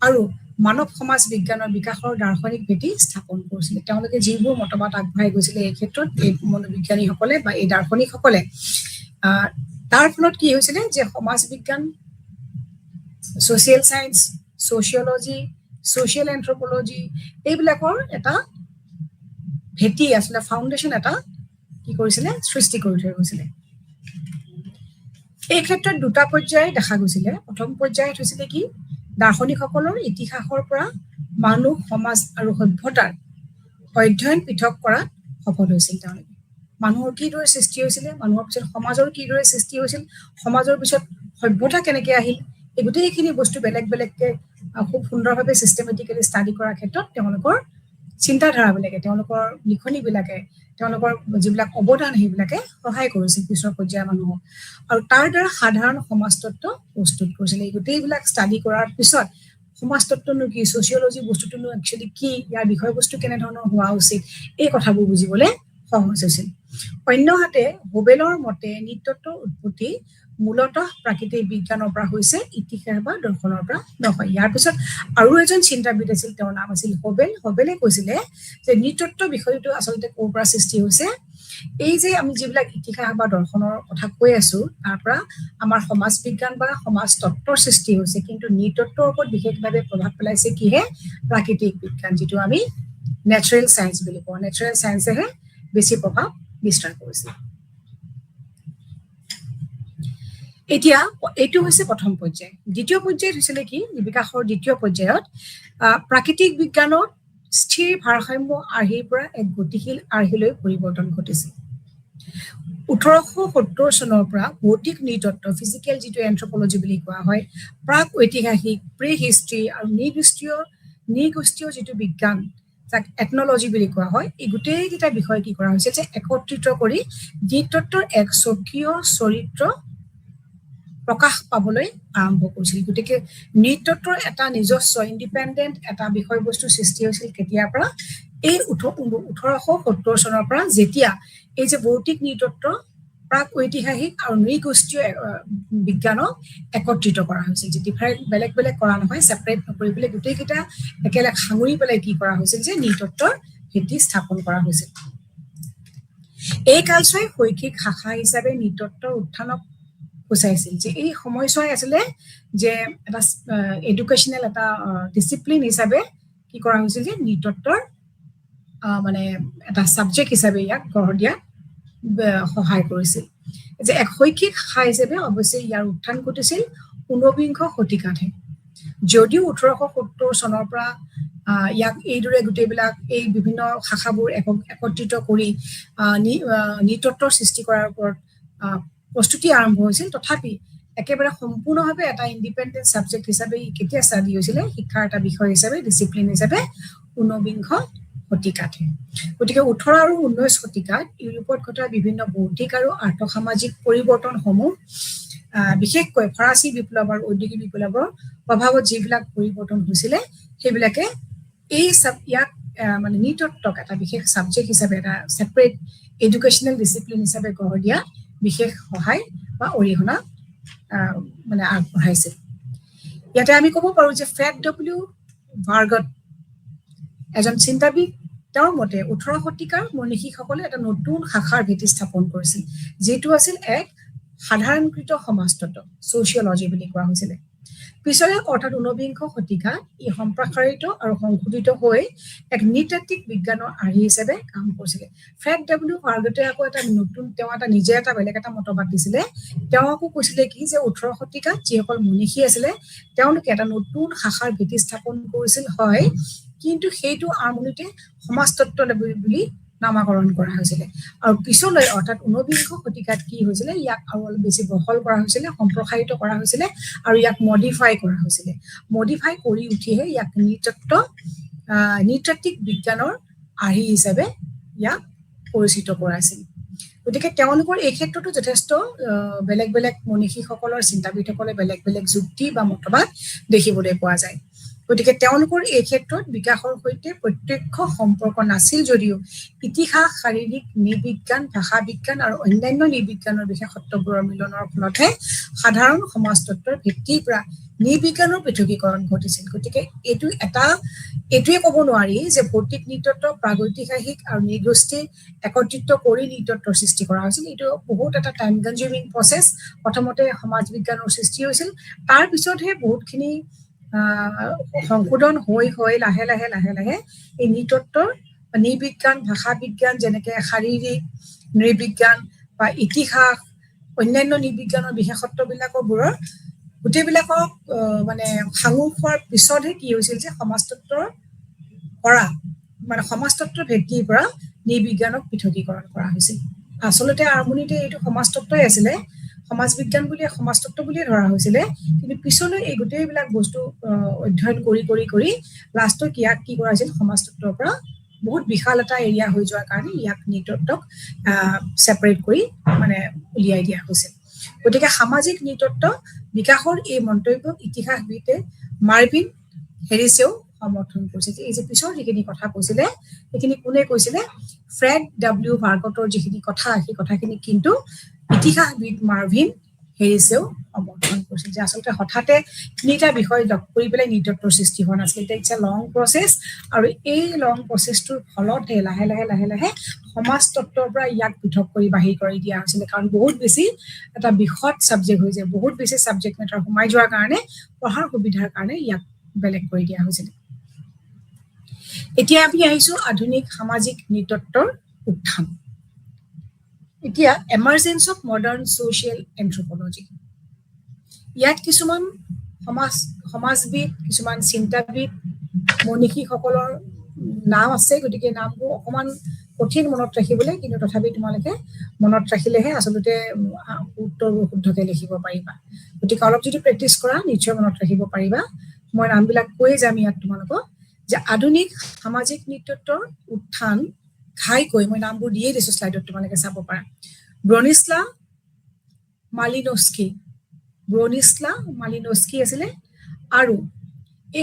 আৰু মানৱ সমাজ বিজ্ঞানৰ বিকাশৰ দাৰ্শনিক ভেটি স্থাপন কৰিছিলে তেওঁলোকে যিবোৰ মতবাদ আগবঢ়াই গৈছিলে এই ক্ষেত্ৰত এই মনোবিজ্ঞানীসকলে বা এই দাৰ্শনিকসকলে তাৰ ফলত কি হৈছিলে যে সমাজ বিজ্ঞান social science sociology social anthropology এইবিলাকৰ এটা ভেটি আছিলে ফাউণ্ডেশ্যন এটা কি কৰিছিলে সৃষ্টি কৰি থৈ গৈছিলে এই ক্ষেত্ৰত দুটা পৰ্যায় দেখা গৈছিলে প্ৰথম পৰ্যায়ত হৈছিলে কি দাৰ্শনিকসকলৰ ইতিহাসৰ পৰা মানুহ সমাজ আৰু সভ্যতাৰ অধ্যয়ন পৃথক কৰাত সফল হৈছিল তেওঁলোকে মানুহৰ কিদৰে সৃষ্টি হৈছিলে মানুহৰ পিছত সমাজৰ কিদৰে সৃষ্টি হৈছিল সমাজৰ পিছত সভ্যতা কেনেকৈ আহিল এই গোটেইখিনি বস্তু বেলেগ বেলেগকে খুব সুন্দৰভাৱে চিষ্টেমেটিকেলি ষ্টাডি কৰাৰ ক্ষেত্ৰত তেওঁলোকৰ চিন্তাধাৰাবিলাকে তেওঁলোকৰ লিখনিবিলাকে তেওঁলোকৰ যিবিলাক অৱদান সেইবিলাকে সহায় কৰিছিল পিছৰ পৰ্যায়ৰ মানুহক আৰু তাৰ দ্বাৰা সাধাৰণ সমাজতত্ত্ব প্ৰস্তুত কৰিছিল এই গোটেইবিলাক ষ্টাডি কৰাৰ পিছত সমাজতত্ত্বনো কি ছ'চিয়লজি বস্তুটোনো একচুৱেলি কি ইয়াৰ বিষয়বস্তু কেনেধৰণৰ হোৱা উচিত এই কথাবোৰ বুজিবলৈ সহজ হৈছিল অন্যহাতে হোবেলৰ মতে নৃতত্বৰ উৎপত্তি মূলতঃ প্ৰাকৃতিক বিজ্ঞানৰ পৰা হৈছে ইতিহাস বা দৰ্শনৰ পৰা নহয় ইয়াৰ পিছত আৰু এজন চিন্তাবিদ আছিল তেওঁৰ নাম আছিল হোবেলে কৈছিলে যে নৃতত্ব বিষয়টো আচলতে ক'ৰ পৰা সৃষ্টি হৈছে এই যে আমি যিবিলাক ইতিহাস বা দৰ্শনৰ কথা কৈ আছো তাৰ পৰা আমাৰ সমাজ বিজ্ঞান বা সমাজ তত্ত্বৰ সৃষ্টি হৈছে কিন্তু নৃতত্বৰ ওপৰত বিশেষভাৱে প্ৰভাৱ পেলাইছে কিহে প্ৰাকৃতিক বিজ্ঞান যিটো আমি নেচাৰেল সায়েন্স বুলি কওঁ নেচাৰেল সায়েন্সেহে বেছি প্ৰভাৱ বিস্তাৰ কৰিছে এতিয়া এইটো হৈছে প্ৰথম পৰ্যায় দ্বিতীয় পৰ্যায়ত হৈছিলে কি বিকাশৰ দ্বিতীয় পৰ্যায়ত প্ৰাকৃতিক বিজ্ঞানৰ স্থিৰ ভাৰসাম্য আৰ্হিৰ পৰা এক গতিশীল আৰ্হিলৈ পৰিৱৰ্তন ঘটিছিল 1870 চনৰ পৰা ভৌতিক নৃতত্ব ফিজিকেল যিটো এন্থ্ৰপলজি বুলি কোৱা হয় প্ৰাক ঐতিহাসিক প্ৰি হিষ্ট্ৰী আৰু নৃগোষ্ঠীয় যিটো বিজ্ঞান যাক এথনলজি বুলি কোৱা হয় এই গোটেইকেইটা বিষয় কি কৰা হৈছে যে একত্ৰিত কৰি নৃতত্বৰ এক স্বকীয় চৰিত্ৰ প্ৰকাশ পাবলৈ আৰম্ভ কৰিছিল গতিকে নৃতত্বৰ এটা নিজস্ব ইণ্ডিপেণ্ডেণ্ট এটা বিষয়বস্তু সৃষ্টি হৈছিল কেতিয়াৰ পৰা এই 1870 চনৰ পৰা যেতিয়া এই যে ভৌতিক নৃতত্ব প্ৰাক ঐতিহাসিক আৰু নৃগোষ্ঠীয় বিজ্ঞানক একত্ৰিত কৰা হৈছিল, যে ডিফাৰেণ্ট বেলেগ বেলেগ কৰা নহয়, ছেপাৰেট নকৰি পেলাই গোটেইকেইটা একেলগে সাঙুৰি পেলাই কি কৰা হৈছিল যে নৃতত্বৰ ভেটি স্থাপন কৰা হৈছিল। এই কালছোৱাই শৈক্ষিক শাখা হিচাপে নৃতত্বৰ উত্থানক সূচাইছিল, যে এই সময়ছোৱাই আছিলে যে এটা এডুকেশ্যনেল এটা ডিচিপ্লিন হিচাপে কি কৰা হৈছিল যে নৃতত্বৰ মানে এটা ছাবজেক্ট হিচাপে ইয়াক গঢ় দিয়াত সহায় কৰিছিল। যে এক শৈক্ষিক শাখা হিচাপে অৱশ্যে ইয়াৰ উত্থান ঘটিছিল ঊনবিংশ শতিকাতহে, যদিও 1870 চনৰ পৰা ইয়াক এইদৰে গোটেইবিলাক এই বিভিন্ন শাখাবোৰ একত্ৰিত কৰি নৃতত্বৰ সৃষ্টি কৰাৰ ওপৰত প্ৰস্তুতি আৰম্ভ হৈছিল, তথাপি একেবাৰে সম্পূৰ্ণভাৱে এটা ইণ্ডিপেণ্ডেণ্ট ছাবজেক্ট হিচাপে কেতিয়া ষ্টাডি হৈছিলে, শিক্ষাৰ এটা বিষয় হিচাপে, ডিচিপ্লিন হিচাপে ঊনবিংশ শতিকাতহে। গতিকে 18 আৰু 19 শতিকাত ইউৰোপত ঘটা বিভিন্ন বৌদ্ধিক আৰু আৰ্থসামাজিক পৰিৱৰ্তনসমূহ, বিশেষকৈ ফৰাচী বিপ্লৱ আৰু ঔদ্যোগিক বিপ্লৱৰ প্ৰভাৱত যিবিলাক পৰিৱৰ্তন হৈছিলে, সেইবিলাকে ইয়াক মানে নৃতত্বক এটা বিশেষ ছাবজেক্ট হিচাপে, এটা ছেপাৰেট এডুকেশ্যনেল ডিচিপ্লিন হিচাপে গঢ় দিয়া বিশেষ সহায় বা অৰিহণা মানে আগবঢ়াইছিল। ইয়াতে আমি ক'ব পাৰো যে ফ্ৰেড ডব্লিউ ভাৰ্গট, এজন চিন্তাবিদ, তেওঁৰ মতে 18 শতিকাৰ মনীষীসকলে এটা নতুন শাখাৰ ভেটি স্থাপন কৰিছিল, যিটো আছিল এক সাধাৰণকৃত সমাজতত্ব, ছচিয়লজি বুলি কোৱা হৈছিলে। পিছলৈ অৰ্থাৎ ঊনবিংশ শতিকাত ই সম্প্ৰসাৰিত আৰু সংশোধিত হৈ এক নৃতাত্ত্বিক বিজ্ঞানৰ আৰ্হি হিচাপে কাম কৰিছিলে। ফ্ৰেড ডব্লিউ ভাৰ্গটে আকৌ এটা নতুন, তেওঁ এটা নিজে এটা বেলেগ এটা মতবাদ দিছিলে। তেওঁ আকৌ কৈছিলে কি যে 18 শতিকাত যিসকল মনীষী আছিলে তেওঁলোকে এটা নতুন শাখাৰ ভেটি স্থাপন কৰিছিল, হয়, কিন্তু সেইটো আৰম্ভণিতে সমাজতত্ব বুলি নামাকৰণ কৰা হৈছিলে। আৰু পিছলৈ অৰ্থাৎ ঊনবিংশ শতিকাত কি হৈছিলে, ইয়াক আৰু অলপ বেছি বহল কৰা হৈছিলে, সম্প্ৰসাৰিত কৰা হৈছিলে আৰু ইয়াক মডিফাই কৰা হৈছিলে। মডিফাই কৰি উঠিহে ইয়াক নৃতাত্ত্বিক বিজ্ঞানৰ আৰ্হি হিচাপে ইয়াক পৰিচিত কৰাইছিল। গতিকে তেওঁলোকৰ এই ক্ষেত্ৰতো যথেষ্ট বেলেগ বেলেগ মনীষীসকলৰ, চিন্তাবিদসকলে বেলেগ বেলেগ যুক্তি বা মতবাদ দেখিবলৈ পোৱা যায়। গতিকে তেওঁলোকৰ এই ক্ষেত্ৰত বিকাশৰ সৈতে প্ৰত্যক্ষ সম্পৰ্ক নাছিল যদিও ইতিহাস, শাৰীৰিক নৃবিজ্ঞান, ভাষা বিজ্ঞান আৰু অন্যান্য নৃবিজ্ঞানৰ বিশেষত্ববোৰৰ মিলনৰ ফলতহে সাধাৰণ সমাজতত্বৰ ভিত্তিৰ পৰা নৃবিজ্ঞানৰ পৃথকীকৰণ ঘটিছিল। গতিকে এইটোৱে ক'ব নোৱাৰি যে ভৌতিক নৃতত্ব, প্ৰাগৈতিহাসিক আৰু নৃগোষ্ঠী একত্ৰিত কৰি নৃতত্বৰ সৃষ্টি কৰা হৈছিল। এইটো বহুত এটা টাইম কনজিউমিং প্ৰচেছ। প্ৰথমতে সমাজ বিজ্ঞানৰ সৃষ্টি হৈছিল, তাৰ পিছতহে বহুতখিনি সংশোধন হৈ লাহে লাহে এই নৃতত্বৰ নৃবিজ্ঞান, ভাষা বিজ্ঞান, যেনেকে শাৰীৰিক নৃবিজ্ঞান বা ইতিহাস, অন্যান্য নৃবিজ্ঞানৰ বিশেষত্ববোৰৰ গোটেইবিলাকক মানে সাঙুৰ খোৱাৰ পিছতহে কি হৈছিল যে সমাজতত্বৰ পৰা, মানে সমাজতত্বৰ ভেটিৰ পৰা নৃবিজ্ঞানক পৃথকীকৰণ কৰা হৈছিল। আচলতে আৰম্ভণিতে এইটো সমাজতত্বই আছিলে, সমাজ বিজ্ঞান বুলিয়ে, সমাজতত্ব বুলিয়ে ধৰা হৈছিলে, কিন্তু পিছলৈ এই গোটেইবিলাক বস্তু অধ্যয়ন কৰি লাষ্টত ইয়াক কি কৰা হৈছিল, সমাজতত্বৰ পৰা বহুত বিশাল এটা এৰিয়া হৈ যোৱাৰ কাৰণে ইয়াক নৃতত্বক ছেপাৰেট কৰি মানে উলিয়াই দিয়া হৈছিল। গতিকে সামাজিক নৃতত্ব বিকাশৰ এই মন্তব্যক ইতিহাসবিদে মাৰ্ভিন হেৰিছেও সমৰ্থন কৰিছিল। এই যে পিছৰ যিখিনি কথা কৈছিলে, সেইখিনি কোনে কৈছিলে, ফ্ৰেড ডব্লিউ ভাৰ্গটৰ যিখিনি কথা, সেই কথাখিনি কিন্তু ইতিহাসবিদ মাৰ্ভিন হেৰিছেও সমৰ্থন কৰিছিল, যে আচলতে হঠাতে তিনিটা বিষয় লগ কৰি পেলাই নৃতত্বৰ সৃষ্টি হোৱা নাছিল। ইটছ এ লং প্ৰচেছ, আৰু এই লং প্ৰচেছটোৰ ফলতহে লাহে লাহে সমাজতত্বৰ পৰা ইয়াক পৃথক কৰি বাহিৰ কৰি দিয়া হৈছিলে। কাৰণ বহুত বেছি এটা বৃহৎ ছাবজেক্ট হৈ যায়, বহুত বেছি ছাবজেক্ট মেটাৰ সোমাই যোৱাৰ কাৰণে, পঢ়াৰ সুবিধাৰ কাৰণে ইয়াক বেলেগ কৰি দিয়া হৈছিলে। এতিয়া আমি আহিছো আধুনিক সামাজিক নৃতত্বৰ উত্থান। এতিয়া এমাৰ্জেঞ্চ অফ মডাৰ্ণ ছ'চিয়েল এন্থ্ৰপলজি। ইয়াত কিছুমান সমাজবিদ, কিছুমান চিন্তাবিদ, মনীষীসকলৰ নাম আছে, গতিকে নামবোৰ অকণমান কঠিন মনত ৰাখিবলৈ, কিন্তু তথাপি তোমালোকে মনত ৰাখিলেহে আচলতে উত্তৰবোৰ শুদ্ধকৈ লিখিব পাৰিবা। গতিকে অলপ যদি প্ৰেক্টিচ কৰা নিশ্চয় মনত ৰাখিব পাৰিবা। মই নামবিলাক কৈয়ে যাম ইয়াত তোমালোকক, যে আধুনিক সামাজিক নৃতত্বৰ উত্থান ঘাইকৈ, মই নামবোৰ দিয়ে দিছো শ্লাইডত, তোমালোকে চাব পাৰা। ব্ৰনিস্লা মালিনস্কি আছিলে, আৰু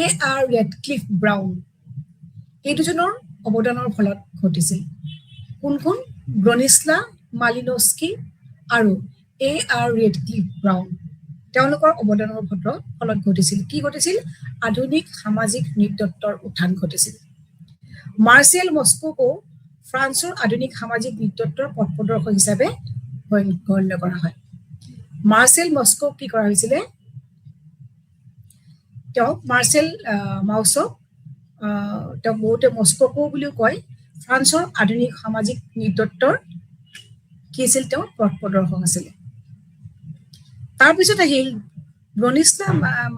A.R. ৰেডক্লিফ ব্ৰাউন, এই দুজনৰ অৱদানৰ ফলত ঘটিছিল। কোন? ব্ৰনিস্লা মালিনস্কি আৰু A.R. ৰেডক্লিফ ব্ৰাউন তেওঁলোকৰ অৱদানৰ ফলত ঘটিছিল কি ঘটিছিল আধুনিক সামাজিক নৃতত্বৰ উত্থান ঘটিছিল মাৰ্চেল মস্কোকো ফ্ৰান্সৰ আধুনিক সামাজিক নৃতত্বৰ পথপ্ৰদৰ্শক হিচাপে গণ্য কৰা হয় মাৰ্চেল মস্কোক কি কৰা হৈছিলে তেওঁ মাৰ্চেল মাউছক তেওঁ বহুতে মস্কোকো বুলিও কয় ফ্ৰান্সৰ আধুনিক সামাজিক নৃতত্বৰ কি আছিল তেওঁ পথপ্ৰদৰ্শক আছিলে তাৰপিছত আহিল ব্ৰনিস্লা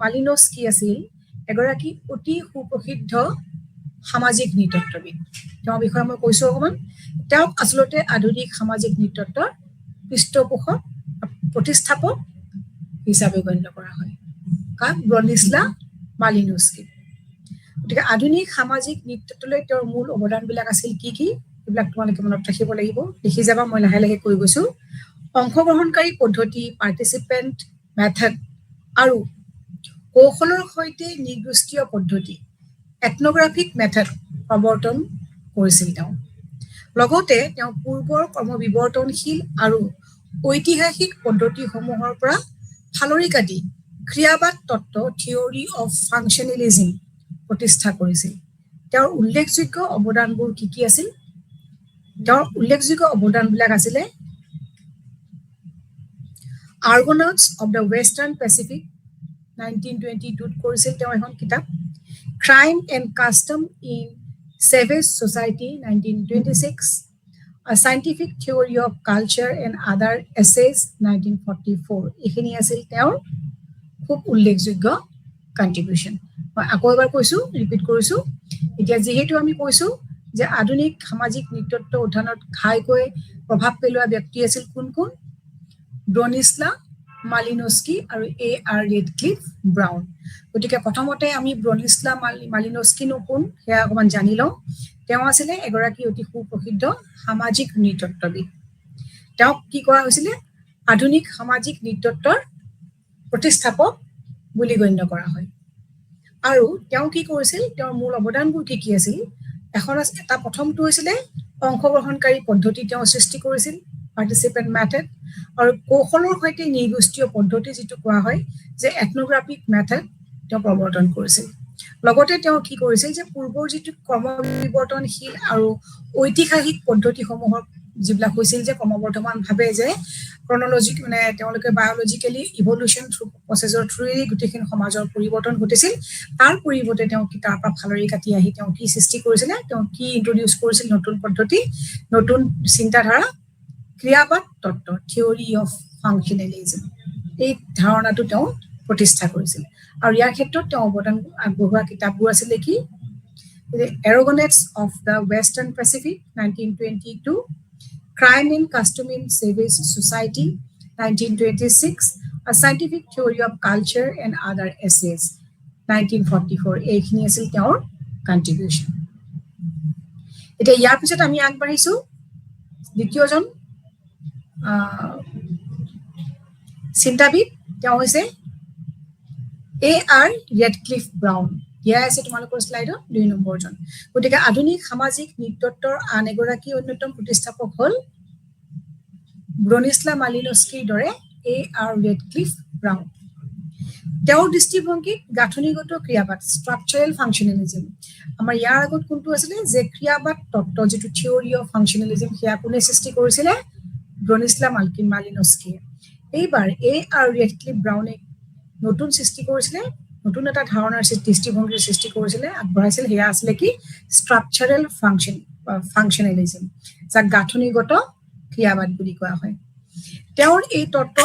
মালিনস্কি আছিল এগৰাকী অতি সুপ্ৰসিদ্ধ সামাজিক নৃতত্ববিদ তেওঁৰ বিষয়ে মই কৈছো অকমান তেওঁক আচলতে আধুনিক সামাজিক নৃতত্বৰ পৃষ্ঠপোষক প্ৰতিষ্ঠাপক হিচাপে গণ্য কৰা হয় কাক ব্ৰনিস্লা মালিনস্কি গতিকে আধুনিক সামাজিক নৃতত্বলৈ তেওঁৰ মূল অৱদানবিলাক আছিল কি এইবিলাক তোমালোকে মনত ৰাখিব লাগিব লিখি যাবা মই লাহে লাহে কৈ গৈছো অংশগ্ৰহণকাৰী পদ্ধতি পাৰ্টিচিপেণ্ট মেথড আৰু কৌশলৰ সৈতে নৃগোষ্ঠীয় পদ্ধতি এথনোগ্ৰাফিক মেথড প্ৰৱৰ্তন কৰিছিল তেওঁ লগতে তেওঁ পূৰ্বৰ ক্ৰমবিৱৰ্তনশীল আৰু ঐতিহাসিক পদ্ধতিসমূহৰ পৰা ফালৰি কাটি ক্ৰিয়াবাদ তত্ত্ব থিয়ৰী অফ ফাংচনেলিজিম প্ৰতিষ্ঠা কৰিছিল তেওঁৰ উল্লেখযোগ্য অৱদানবোৰ কি আছিল তেওঁৰ উল্লেখযোগ্য অৱদানবিলাক আছিলে Argonauts of the Western Pacific 1922 কৰিছিল তেওঁ এখন কিতাপ crime and custom in savage society 1926 A Scientific Theory of Culture and Other Essays 1944 এইখিনি আছিল তেওঁৰ খুব উল্লেখযোগ্য কন্ট্ৰিবিউশন মই আকৌ এবাৰ কৈছো ৰিপিট কৰিছো এতিয়া যেহেতু আমি কৈছো যে আধুনিক সামাজিক নৃতত্ব উত্থানত ঘাইকৈ প্ৰভাৱ পেলোৱা ব্যক্তি আছিল কোন ব্ৰনিস্লা মালিনস্কি আৰু A.R. ৰেডক্লিফ ব্ৰাউন গতিকে প্ৰথমতে আমি ব্ৰনিস্লা মালিনস্কি কোন সেয়া অকমান জানি লওঁ তেওঁ আছিলে এগৰাকী অতি সুপ্ৰসিদ্ধ সামাজিক নৃতত্ববিদ তেওঁক কি কৰা হৈছিলে আধুনিক সামাজিক নৃতত্বৰ প্ৰতিষ্ঠাপক বুলি গণ্য কৰা হয় আৰু তেওঁ কি কৰিছিল তেওঁৰ মূল অৱদানবোৰ কি আছিল এটা প্ৰথমটো হৈছিলে অংশগ্ৰহণকাৰী পদ্ধতি তেওঁ সৃষ্টি কৰিছিল পাৰ্টিচিপেণ্ট মেথড আৰু কৌশলৰ সৈতে নৃগোষ্ঠীয় পদ্ধতি যিটো কোৱা হয় যে এথনোগ্ৰাফিক মেথড তেওঁ প্ৰৱৰ্তন কৰিছিল লগতে তেওঁ কি কৰিছিল যে পূৰ্বৰ যিটো ক্ৰমবিৱৰ্তনশীল আৰু ঐতিহাসিক পদ্ধতিসমূহৰ যিবিলাক হৈছিল যে ক্ৰমবৰ্ধমানভাৱে যে ক্ৰনলজিক মানে তেওঁলোকে বায়োলজিক্যালি ইভলিউশন প্ৰচেছৰ থ্ৰুৱেদি গোটেইখিনি সমাজৰ পৰিৱৰ্তন ঘটিছিল তাৰ পৰিৱৰ্তে তেওঁ কিতাৰ পৰা ফালৰি কাটি আহি তেওঁ কি সৃষ্টি কৰিছিলে তেওঁ কি ইন্ট্ৰডিউচ কৰিছিল নতুন পদ্ধতি নতুন চিন্তাধাৰা ক্ৰিয়াবাদ তত্ত্ব থিয়ৰী অফ ফাংচনেলিজম এই ধাৰণাটো তেওঁ প্ৰতিষ্ঠা কৰিছিল আৰু ইয়াৰ ক্ষেত্ৰত তেওঁ অৱদান আগবঢ়োৱা কিতাপবোৰ আছিলে কি Argonauts of the Western Pacific 1922 Crime and Custom in Savage Society 1926 A Scientific Theory of Culture and Other Essays 1944 এইখিনি আছিল তেওঁৰ কন্ট্ৰিবিউশন এতিয়া ইয়াৰ পিছত আমি আগবাঢ়িছো দ্বিতীয়জন চিন্তাবিদ তেওঁ হৈছে A.R. ৰেডক্লিফ ব্ৰাউন দিয়া আছে তোমালোকৰ স্লাইডত 2 নম্বৰজন গতিকে আধুনিক সামাজিক নৃতত্বৰ আন এগৰাকী অন্যতম প্ৰতিষ্ঠাপক হ'ল ব্ৰনিস্লা মালিনস্কিৰ দৰে A.R. ৰেডক্লিফ ব্ৰাউন তেওঁৰ দৃষ্টিভংগীত গাঁথনিগত ক্ৰিয়াবাদ ষ্ট্ৰাকচাৰেল ফাংচনেলিজম আমাৰ ইয়াৰ আগত কোনটো আছিলে যে ক্ৰিয়াবাদ তত্ত্ব যিটো থিয়ৰী অফ ফাংচনেলিজম সেয়া কোনে সৃষ্টি কৰিছিলে ব্ৰনিস্লা মালিনস্কিয়ে এইবাৰ A.R. ৰেডক্লিফ ব্ৰাউনে নতুন সৃষ্টি কৰিছিলে নতুন এটা ধাৰণাৰ দৃষ্টিভংগীৰ সৃষ্টি কৰিছিলে আগবঢ়াইছিল সেয়া আছিলে কি ষ্ট্ৰাকচাৰেল ফাংচনেলিজম যাক গাঁথনিগত ক্ৰিয়াবাদ বুলি কোৱা হয় তেওঁৰ এই তত্ত্ব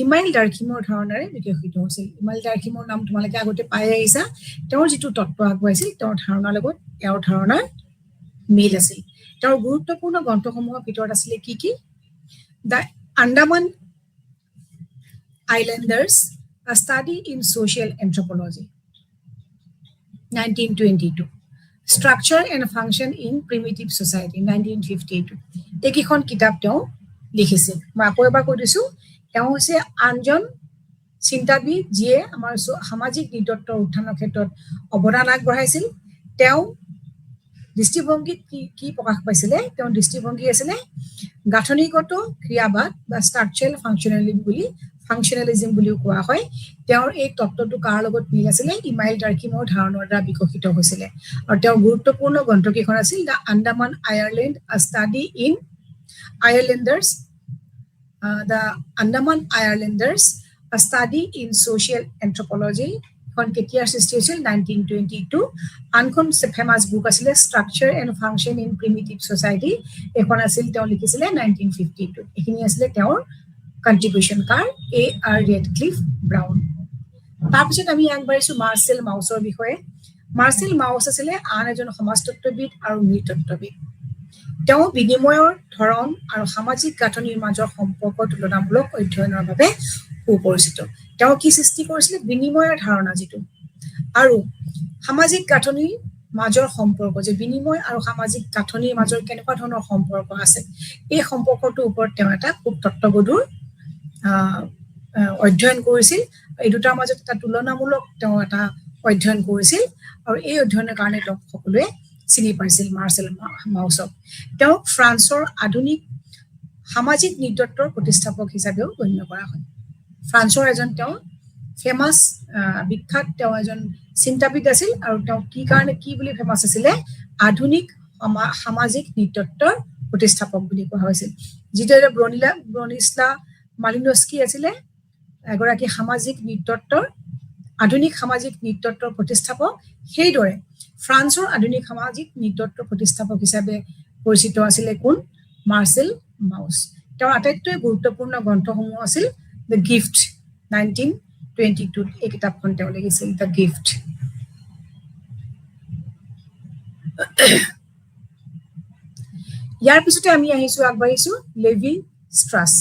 ইমাইল ডাৰ্কিমৰ ধাৰণাৰে বিকশিত হৈছিল ইমাইল ডাৰ্কিমৰ নাম তোমালোকে আগতে পাই আহিছা তেওঁৰ যিটো তত্ত্ব আগবঢ়াইছিল তেওঁৰ ধাৰণাৰ লগত তেওঁৰ ধাৰণাৰ মিল আছিল তেওঁৰ গুৰুত্বপূৰ্ণ গ্ৰন্থসমূহৰ ভিতৰত আছিলে কি the Andaman islanders A Study in Social Anthropology 1922 Structure and Function in Primitive Society 1952 এইকেইখন কিতাপ তেওঁ লিখিছিল মই আকৌ এবাৰ কৈ দিছো তেওঁ হৈছে আনজন চিন্তাবিদ যিয়ে আমাৰ সামাজিক নৃতত্বৰ উত্থানৰ ক্ষেত্ৰত অৱদান আগবঢ়াইছিল তেওঁ দৃষ্টিভংগীত কি প্ৰকাশ পাইছিলে তেওঁৰ দৃষ্টিভংগী আছিলে গাঁথনিগত ক্ৰিয়াবাদ বা ষ্ট্ৰাকচাৰেল ফাংচনেলিজম বুলিও কোৱা হয় তেওঁৰ এই তত্ত্বটো কাৰ লগত মিল আছিলে ইমাইল ডাৰ্কিমৰ ধাৰণাৰ দ্বাৰা বিকশিত হৈছিলে আৰু তেওঁৰ গুৰুত্বপূৰ্ণ গ্ৰন্থকেইখন আছিল দ্য আন্দামান আয়াৰলেণ্ড আ ষ্টাডি ইন আয়াৰলেণ্ডাৰ্ছ দ্য আন্দামান আয়াৰলেণ্ডাৰ্ছ আ ষ্টাডি ইন ছ'চিয়েল এন্থ্ৰপলজি এখন কেতিয়াৰ সৃষ্টি হৈছিল 1922 আনখন ফেমাছ বুক আছিলে structure and function in primitive society এখন আছিল তেওঁ লিখিছিলে 1952 এইখিনি আছিলে তেওঁৰ কন্ট্ৰিবিউশন কাৰ A.R. ৰেডক্লিফ ব্ৰাউন তাৰপিছত আমি আগবাঢ়িছো মাৰ্চেল মাউছৰ বিষয়ে মাৰ্চেল মাউছ আছিলে আন এজন সমাজতত্ত্ববিদ আৰু নৃতত্ত্ববিদ তেওঁ বিনিময়ৰ ধৰণ আৰু সামাজিক গাঁথনিৰ মাজৰ সম্পৰ্ক তুলনামূলক অধ্যয়নৰ বাবে সুপৰিচিত তেওঁ কি সৃষ্টি কৰিছিলে বিনিময়ৰ ধাৰণা যিটো আৰু সামাজিক গাঁথনিৰ মাজৰ সম্পৰ্ক যে বিনিময় আৰু সামাজিক গাঁথনিৰ মাজৰ কেনেকুৱা ধৰণৰ সম্পৰ্ক আছে এই সম্পৰ্কটোৰ ওপৰত তেওঁ এটা খুব তত্ত্বগধুৰ অধ্যয়ন কৰিছিল এই দুটাৰ মাজত এটা তুলনামূলক তেওঁ এটা অধ্যয়ন কৰিছিল আৰু এই অধ্যয়নৰ কাৰণে তেওঁ সকলোৱে চিনি পাইছিল মাৰ্চেল মাউছক তেওঁক ফ্ৰান্সৰ আধুনিক সামাজিক নৃতত্বৰ প্ৰতিষ্ঠাপক হিচাপেও গণ্য কৰা হয় ফ্ৰান্সৰ এজন তেওঁ ফেমাছ বিখ্যাত তেওঁ এজন চিন্তাবিদ আছিল আৰু তেওঁ কি কাৰণে কি বুলি ফেমাছ আছিলে আধুনিক সামাজিক নৃতত্বৰ প্ৰতিষ্ঠাপক বুলি কোৱা হৈছিল যিদৰে ব্ৰনিস্লা মালিনস্কি আছিলে এগৰাকী সামাজিক নৃতত্বৰ আধুনিক সামাজিক নৃতত্বৰ প্ৰতিষ্ঠাপক সেইদৰে ফ্ৰান্সৰ আধুনিক সামাজিক নৃতত্বৰ প্ৰতিষ্ঠাপক হিচাপে পৰিচিত আছিলে কোন মাৰ্চেল মাউছ তেওঁৰ আটাইতকৈ গুৰুত্বপূৰ্ণ গ্ৰন্থসমূহ আছিল দ্য গিফ্ট 1922 এই কিতাপখন তেওঁ লিখিছিল দ্য গিফ্ট ইয়াৰ পিছতে আমি আহিছো আগবাঢ়িছো লেভি ষ্ট্ৰাছ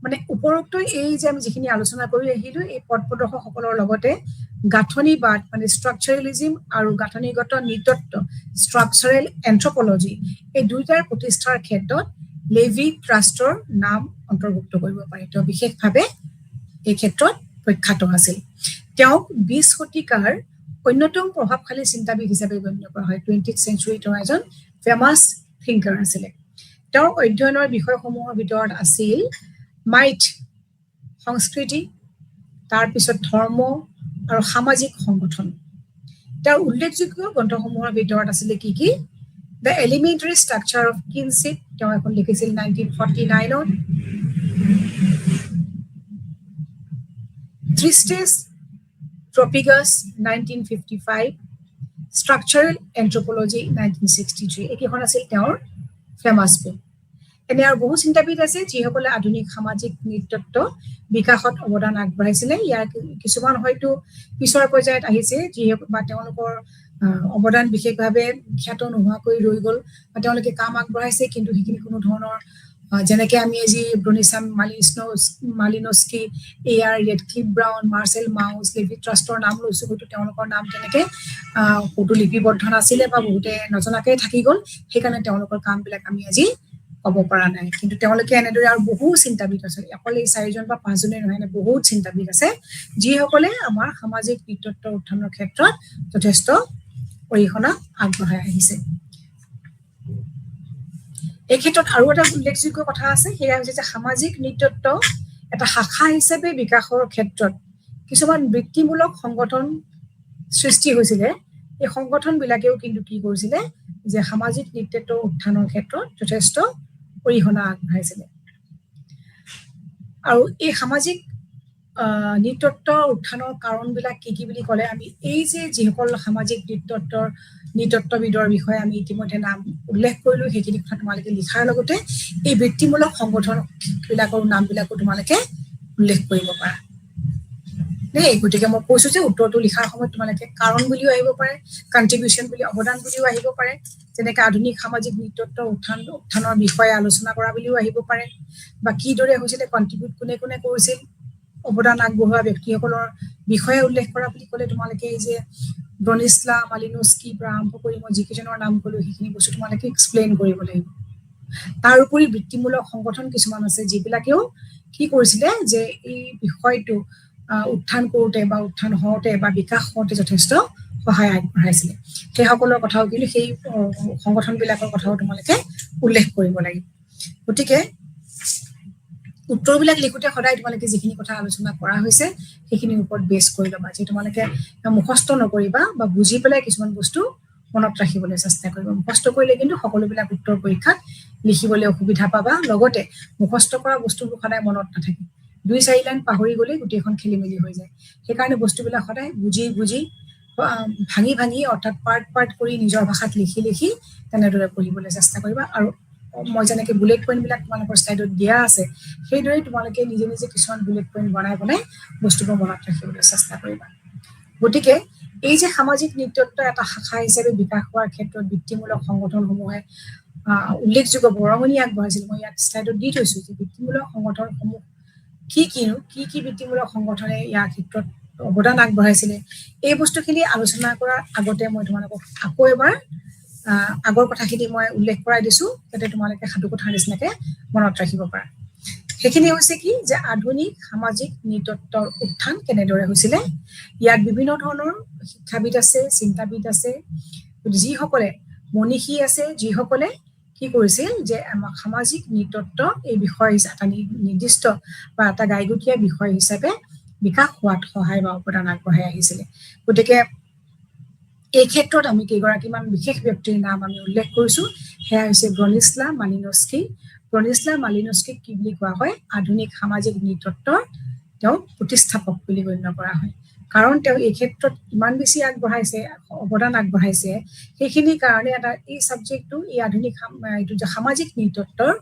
মানে উপৰোক্ত এই যে আমি যিখিনি আলোচনা কৰি আহিলো এই পথ প্ৰদৰ্শকসকলৰ লগতে গাঁথনিবাদ মানে ষ্ট্ৰাকচাৰেলিজম আৰু গাঁথনিগত নৃতত্ব ষ্ট্ৰাকচাৰেল এন্থ্ৰপলজি এই দুইটাৰ প্ৰতিষ্ঠাৰ ক্ষেত্ৰত লেভি ট্ৰাষ্টৰ নাম অন্তৰ্ভুক্ত কৰিব পাৰি তেওঁ বিশেষভাৱে এই ক্ষেত্ৰত প্ৰখ্যাত আছিল তেওঁক 20 শতিকাৰ অন্যতম প্ৰভাৱশালী চিন্তাবিদ হিচাপে গণ্য কৰা হয় 20th century তেওঁ এজন ফেমাছ থিংকাৰ আছিলে তেওঁৰ অধ্যয়নৰ বিষয়সমূহৰ ভিতৰত আছিল মাইথ সংস্কৃতি তাৰপিছত ধৰ্ম আৰু সামাজিক সংগঠন তেওঁৰ উল্লেখযোগ্য গ্ৰন্থসমূহৰ ভিতৰত আছিলে কি কি দ্য এলিমেণ্টাৰী ষ্ট্ৰাকচাৰ অফ কিনশ্বিপ তেওঁ এখন লিখিছিল 1949ত ট্ৰিষ্টেছ ট্ৰপিগাছ 1955 ষ্ট্ৰাকচাৰেল এন্থ্ৰপলজি 1963 এইকেইখন আছিল তেওঁৰ ফেমাছ বুক এনে আৰু বহু চিন্তাবিদ আছে যিসকলে আধুনিক সামাজিক নৃতত্ব বিকাশত অৱদান আগবঢ়াইছিলে ইয়াৰ কিছুমান হয়তো পিছৰ পৰ্যায়ত আহিছে যিসকল বা তেওঁলোকৰ অৱদান বিশেষভাৱে খ্যাত নোহোৱাকৈ ৰৈ গ'ল বা তেওঁলোকে কাম আগবঢ়াইছে কিন্তু সেইখিনি কোনো ধৰণৰ যেনেকৈ আমি আজি Bronislaw Malinowski A.R. Radcliffe Brown Marcel Mauss Levi ট্ৰাষ্টৰ নাম লৈছো হয়তো তেওঁলোকৰ নাম তেনেকৈ বহুতো লিপিবদ্ধ নাছিলে বা বহুতে নজনাকৈ থাকি গ'ল সেইকাৰণে তেওঁলোকৰ কামবিলাক আমি আজি ক'ব পৰা নাই কিন্তু তেওঁলোকে এনেদৰে আৰু বহু চিন্তাবিদ আছে অকল এই 4জন বা 5জনে নহয় এনে বহুত চিন্তাবিদ আছে যিসকলে আমাৰ সামাজিক নৃতত্বৰ উত্থানৰ ক্ষেত্ৰত যথেষ্ট অৰিহণা আগবঢ়াই আহিছে এই ক্ষেত্ৰত আৰু এটা উল্লেখযোগ্য কথা আছে সেয়া হৈছে যে সামাজিক নৃতত্ব এটা শাখা হিচাপে বিকাশৰ ক্ষেত্ৰত কিছুমান বৃত্তিমূলক সংগঠন সৃষ্টি হৈছিলে এই সংগঠনবিলাকেও কিন্তু কি কৰিছিলে যে সামাজিক নৃতত্বৰ উত্থানৰ ক্ষেত্ৰত যথেষ্ট অৰিহণা আগবঢ়াইছিলে আৰু এই সামাজিক নৃতত্বৰ উত্থানৰ কাৰণবিলাক কি কি বুলি ক'লে আমি এই যে যিসকল সামাজিক নৃতত্ববিদৰ বিষয়ে আমি ইতিমধ্যে নাম উল্লেখ কৰিলো সেইখিনি কথা তোমালোকে লিখাৰ লগতে এই বৃত্তিমূলক সংগঠনবিলাকৰ নামবিলাকো তোমালোকে উল্লেখ কৰিব পাৰা দেই গতিকে মই কৈছো যে উত্তৰটো লিখাৰ সময়ত তোমালোকে কাৰণ বুলিও আহিব পাৰে কন্ট্ৰিবিউশন বুলি অৱদান বুলিও আহিব পাৰে যেনেকৈ আধুনিক সামাজিক নৃতত্বৰ উত্থানৰ বিষয়ে আলোচনা কৰা বুলিও আহিব পাৰে বা কিদৰে হৈছিলে কন্ট্ৰিবিউট কোনে কোনে কৰিছিল অৱদান আগবঢ়োৱা ব্যক্তিসকলৰ বিষয়ে উল্লেখ কৰা বুলি ক'লে তোমালোকে এই যে ব্ৰনিস্লা মালিনস্কিৰ পৰা আৰম্ভ কৰি মই যিকেইজনৰ নাম ক'লো সেইখিনি বস্তু তোমালোকে এক্সপ্লেইন কৰিব লাগিব তাৰ উপৰি বৃত্তিমূলক সংগঠন কিছুমান আছে যিবিলাকেও কি কৰিছিলে যে এই বিষয়টো উত্থান কৰোঁতে বা উত্থান হওঁতে বা বিকাশ হওঁতে যথেষ্ট সহায় আগবঢ়াইছিলে সেইসকলৰ কথাও কিন্তু সেই সংগঠনবিলাকৰ কথাও তোমালোকে উল্লেখ কৰিব লাগিব গতিকে উত্তৰবিলাক লিখোতে সদায় তোমালোকে যিখিনি কথা আলোচনা কৰা হৈছে সেইখিনিৰ ওপৰত বেছ কৰি ল'বা, যে তোমালোকে মুখস্থ নকৰিবা বা বুজি পেলাই কিছুমান বস্তু মনত ৰাখিবলৈ চেষ্টা কৰিবা। মুখস্থ কৰিলে কিন্তু সকলোবিলাক উত্তৰ পৰীক্ষাত লিখিবলৈ অসুবিধা পাবা, লগতে মুখস্থ কৰা বস্তুবোৰ সদায় মনত নাথাকে, 2-4 লাইন পাহৰি গ'লে গোটেইখন খেলি মেলি হৈ যায়। সেইকাৰণে বস্তুবিলাক সদায় বুজি বুজি ভাঙি ভাঙি অৰ্থাৎ পাৰ্ট কৰি নিজৰ ভাষাত লিখি তেনেদৰে পঢ়িবলৈ চেষ্টা কৰিবা। আৰু মই যেনেকে বুলেট পইণ্টবিলাক তোমালোকৰ শ্লাইডত দিয়া আছে সেইদৰে তোমালোকে নিজে নিজে কিছুমান বুলেট পইণ্ট বনাই বস্তুবোৰ মনত ৰাখিবলৈ চেষ্টা কৰিবা। গতিকে এই যে সামাজিক নৃতত্ব এটা শাখা হিচাপে বিকাশ হোৱাৰ ক্ষেত্ৰত বৃত্তিমূলক সংগঠনসমূহে উল্লেখযোগ্য বৰঙণি আগবঢ়াইছিল। মই ইয়াত শ্লাইডত দি থৈছো যে বৃত্তিমূলক সংগঠনসমূহ কি বৃত্তিমূলক সংগঠনে ইয়াৰ ক্ষেত্ৰত অৱদান আগবঢ়াইছিলে। এই বস্তুখিনি আলোচনা কৰাৰ আগতে মই তোমালোকক আকৌ এবাৰ আগৰ কথাখিনি মই উল্লেখ কৰাই দিছো, যাতে তোমালোকে সাধু কথাৰ নিচিনাকে মনত ৰাখিব পাৰা। সেইখিনি হৈছে কি, যে আধুনিক সামাজিক নৃতত্বৰ উত্থান কেনেদৰে হৈছিলে। ইয়াত বিভিন্ন ধৰণৰ শিক্ষাবিদ আছে, চিন্তাবিদ আছে, যিসকলে মনীষী আছে, যিসকলে কি কৰিছিল যে আমাক সামাজিক নৃতত্ব এই বিষয় এটা নিৰ্দিষ্ট বা এটা গাইগুটীয়া বিষয় হিচাপে বিকাশ হোৱাত সহায় বা অৱদান আগবঢ়াই আহিছিলে। গতিকে এই ক্ষেত্ৰত আমি কেইগৰাকীমান বিশেষ ব্যক্তিৰ নাম আমি উল্লেখ কৰিছো। সেয়া হৈছে ব্ৰনিস্লাভ মালিনস্কি। ব্ৰনিস্লাভ মালিনস্কিক কি বুলি কোৱা হয়, আধুনিক সামাজিক নৃতত্বৰ তেওঁ প্ৰতিষ্ঠাপক বুলি গণ্য কৰা হয়। কাৰণ তেওঁ এই ক্ষেত্ৰত ইমান বেছি আগবঢ়াইছে, অৱদান আগবঢ়াইছে, সেইখিনি কাৰণে এটা এই ছাবজেক্টটো এই আধুনিক এইটো যে সামাজিক নৃতত্বৰ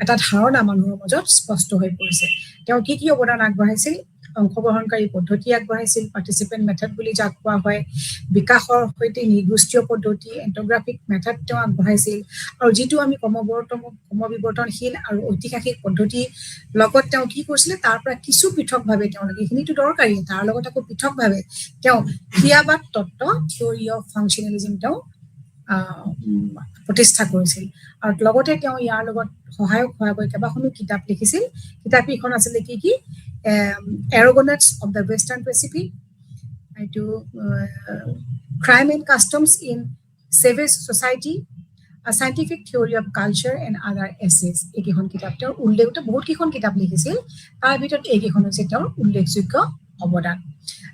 এটা ধাৰণা মানুহৰ মাজত স্পষ্ট হৈ পৰিছে। তেওঁ কি অৱদান আগবঢ়াইছিল, অংশগ্ৰহণকাৰী পদ্ধতি আগবঢ়াইছিল, পাৰ্টিচিপেণ্ট মেথড বুলি যাক কোৱা হয়, বিকাশৰ সৈতে নিৰ্গোষ্ঠীয় পদ্ধতি এন্থোগ্ৰাফিক মেথড তেওঁ আগবঢ়াইছিল, আৰু যিটো আমি ক্ৰমবিৱৰ্তনশীল আৰু ঐতিহাসিক পদ্ধতি লগত তেওঁ কি কৰিছিলে, তাৰ পৰা কিছু পৃথকভাৱে তেওঁলোকে এইখিনিতো দৰকাৰী, তাৰ লগত আকৌ পৃথকভাৱে তেওঁ ক্ৰিয়াবাদ তত্ত্ব থিয়ৰী অফ ফাংচনেলিজিম তেওঁ প্ৰতিষ্ঠা কৰিছিল। আৰু লগতে তেওঁ ইয়াৰ লগত সহায়ক হোৱাকৈ কেইবাখনো কিতাপ লিখিছিল। কিতাপকেইখন আছিলে কি Argonauts of the Western Pacific, এইটো crime and customs in savage society, scientific theory of culture and other essays. এইকেইখন কিতাপ তেওঁৰ উল্লেখটো বহুতকেইখন কিতাপ লিখিছিল, তাৰ ভিতৰত এইকেইখন হৈছে তেওঁৰ উল্লেখযোগ্য অৱদান।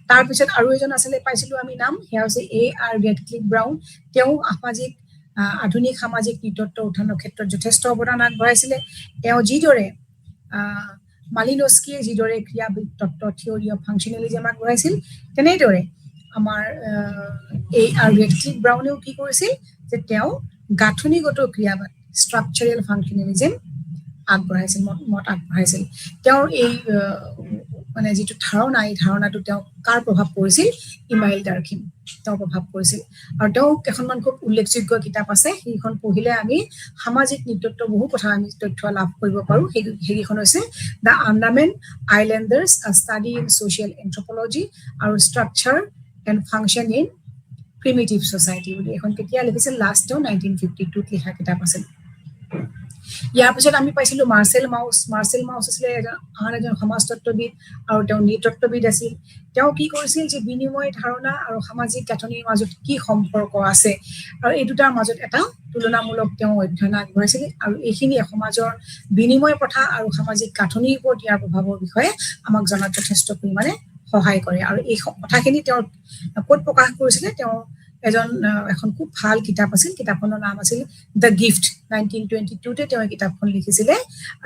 তাৰপিছত আৰু এজন আছিলে পাইছিলো আমি নাম, সেয়া হৈছে A.R. Radcliffe brown. তেওঁ আধুনিক সামাজিক নৃতত্ব উত্থানৰ ক্ষেত্ৰত যথেষ্ট অৱদান আগবঢ়াইছিলে। তেওঁ যিদৰে মালিনস্কিয়ে যিদৰে ক্ৰিয়াবিদ তত্ত্ব থিয়ৰী অফ ফাংচনেলিজিম আগবঢ়াইছিল, তেনেদৰে আমাৰ A.R. ৰেডক্লিফ ব্ৰাউনেও কি কৰিছিল, যে তেওঁ গাঁথনিগত ক্ৰিয়াবাদ ষ্ট্ৰাকচাৰেল ফাংচনেলিজিম আগবঢ়াইছিল, মত আগবঢ়াইছিল। তেওঁৰ এই মানে যিটো ধাৰণা, এই ধাৰণাটো তেওঁ কাৰ প্ৰভাৱ পৰিছিল, ইমাইল ডাৰ্কিন তেওঁৰ প্ৰভাৱ পৰিছিল। আৰু তেওঁ কেইখনমান খুব উল্লেখযোগ্য কিতাপ আছে, সেইখন পঢ়িলে আমি সামাজিক নৃতত্বৰ বহু কথা আমি তথ্য লাভ কৰিব পাৰো। সেইকেইখন হৈছে দ্য আন্দামান আইলেণ্ডাৰ্ছ, আ ষ্টাডি ইন ছ'চিয়েল এন্থ্ৰপলজি আৰু structure and function in primitive society বুলি। এখন কেতিয়া লিখিছিল, লাষ্ট 1952 লিখা কিতাপ আছিল। ইয়াৰ পিছত আমি পাইছিলো মাৰ্চেল মাউছ। মাৰ্চেল মাউছ আছিলে আন এজন সমাজতত্ত্ববিদ আৰু তেওঁ নৃতত্ত্ববিদ আছিল। তেওঁ কি কৰিছিল, যে বিনিময় ধাৰণা আৰু সামাজিক গাঁথনিৰ মাজত কি সম্পৰ্ক আছে, আৰু এই দুটাৰ মাজত এটা তুলনামূলক তেওঁ অধ্যয়ন আগবঢ়াইছিল। আৰু এইখিনিয়ে সমাজৰ বিনিময় প্ৰথা আৰু সামাজিক গাঁথনিৰ ওপৰত ইয়াৰ প্ৰভাৱৰ বিষয়ে আমাক জনাত যথেষ্ট পৰিমাণে সহায় কৰে। আৰু এই কথাখিনি তেওঁ ক'ত প্ৰকাশ কৰিছিলে, তেওঁ এখন খুব ভাল কিতাপ আছিল, কিতাপখনৰ নাম আছিল দ্য গিফ্ট। 1922 তেওঁ এই কিতাপখন লিখিছিলে।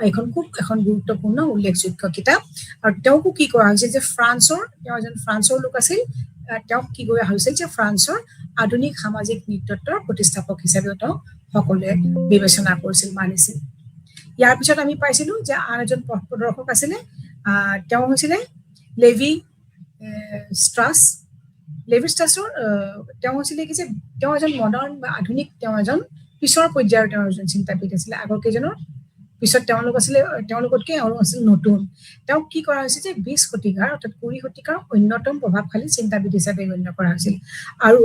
এইখন খুব এখন গুৰুত্বপূৰ্ণ উল্লেখযোগ্য কিতাপ। আৰু তেওঁকো কি কৰা হৈছিল, যে তেওঁ এজন ফ্ৰান্সৰ লোক আছিল, তেওঁক কি কৰা হৈছিল, যে ফ্ৰান্সৰ আধুনিক সামাজিক নৃতত্বৰ প্ৰতিষ্ঠাপক হিচাপেও তেওঁ সকলোৱে বিবেচনা কৰিছিল, মানিছিল। ইয়াৰ পিছত আমি পাইছিলো যে আন এজন পথ প্ৰদৰ্শক আছিলে, তেওঁ হৈছিলে লেভি ষ্ট্ৰাছ। লেভি ষ্ট্ৰাছৰ তেওঁ হৈছিলে কি, যে তেওঁ এজন মডাৰ্ণ বা আধুনিক, তেওঁ এজন পিছৰ পৰ্যায়ৰ তেওঁ এজন চিন্তাবিদ আছিলে। আগৰ কেইজনৰ পিছত তেওঁলোকতকে আছিল নতুন। তেওঁক কি কৰা হৈছে, যে 20 শতিকাৰ অৰ্থাৎ 20 শতিকাৰ অন্যতম প্ৰভাৱশালী চিন্তাবিদ হিচাপে গণ্য কৰা হৈছিল। আৰু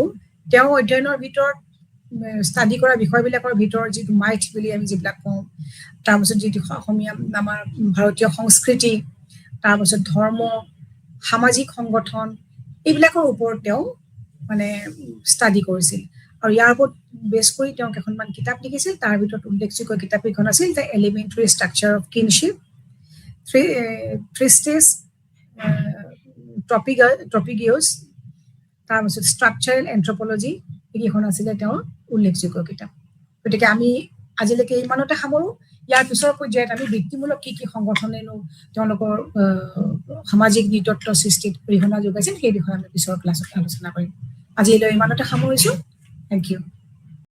তেওঁ অধ্যয়নৰ ভিতৰত ষ্টাডি কৰা বিষয়বিলাকৰ ভিতৰত যিটো মাইথ বুলি আমি যিবিলাক কওঁ, তাৰপিছত যিটো অসমীয়া আমাৰ ভাৰতীয় সংস্কৃতি, তাৰপিছত ধৰ্ম, সামাজিক সংগঠন, এইবিলাকৰ ওপৰত তেওঁ মানে ষ্টাডি কৰিছিল। আৰু ইয়াৰ ওপৰত বেছ কৰি তেওঁ কেইখনমান কিতাপ লিখিছিল তাৰ ভিতৰত উল্লেখযোগ্য কিতাপ কেইখন আছিল দ্য এলিমেণ্টাৰী ষ্ট্ৰাকচাৰ অফ কিনশ্বিপ থ্ৰিষ্টিছ ট্ৰপিগিউছ তাৰপিছত ষ্ট্ৰাকচাৰেল এন্থ্ৰপলজি এইকেইখন আছিলে তেওঁৰ উল্লেখযোগ্য কিতাপ গতিকে আমি আজিলৈকে ইমানতে সামৰো ইয়াৰ পিছৰ পৰ্যায়ত আমি বৃত্তিমূলক কি কি সংগঠনেনো তেওঁলোকৰ সামাজিক নৃতত্ব সৃষ্টিত অৰিহণা যোগাইছিল সেই বিষয়ে আমি পিছৰ ক্লাছত আলোচনা কৰিম আজিলৈ ইমানতে সামৰিছোঁ থেংক ইউ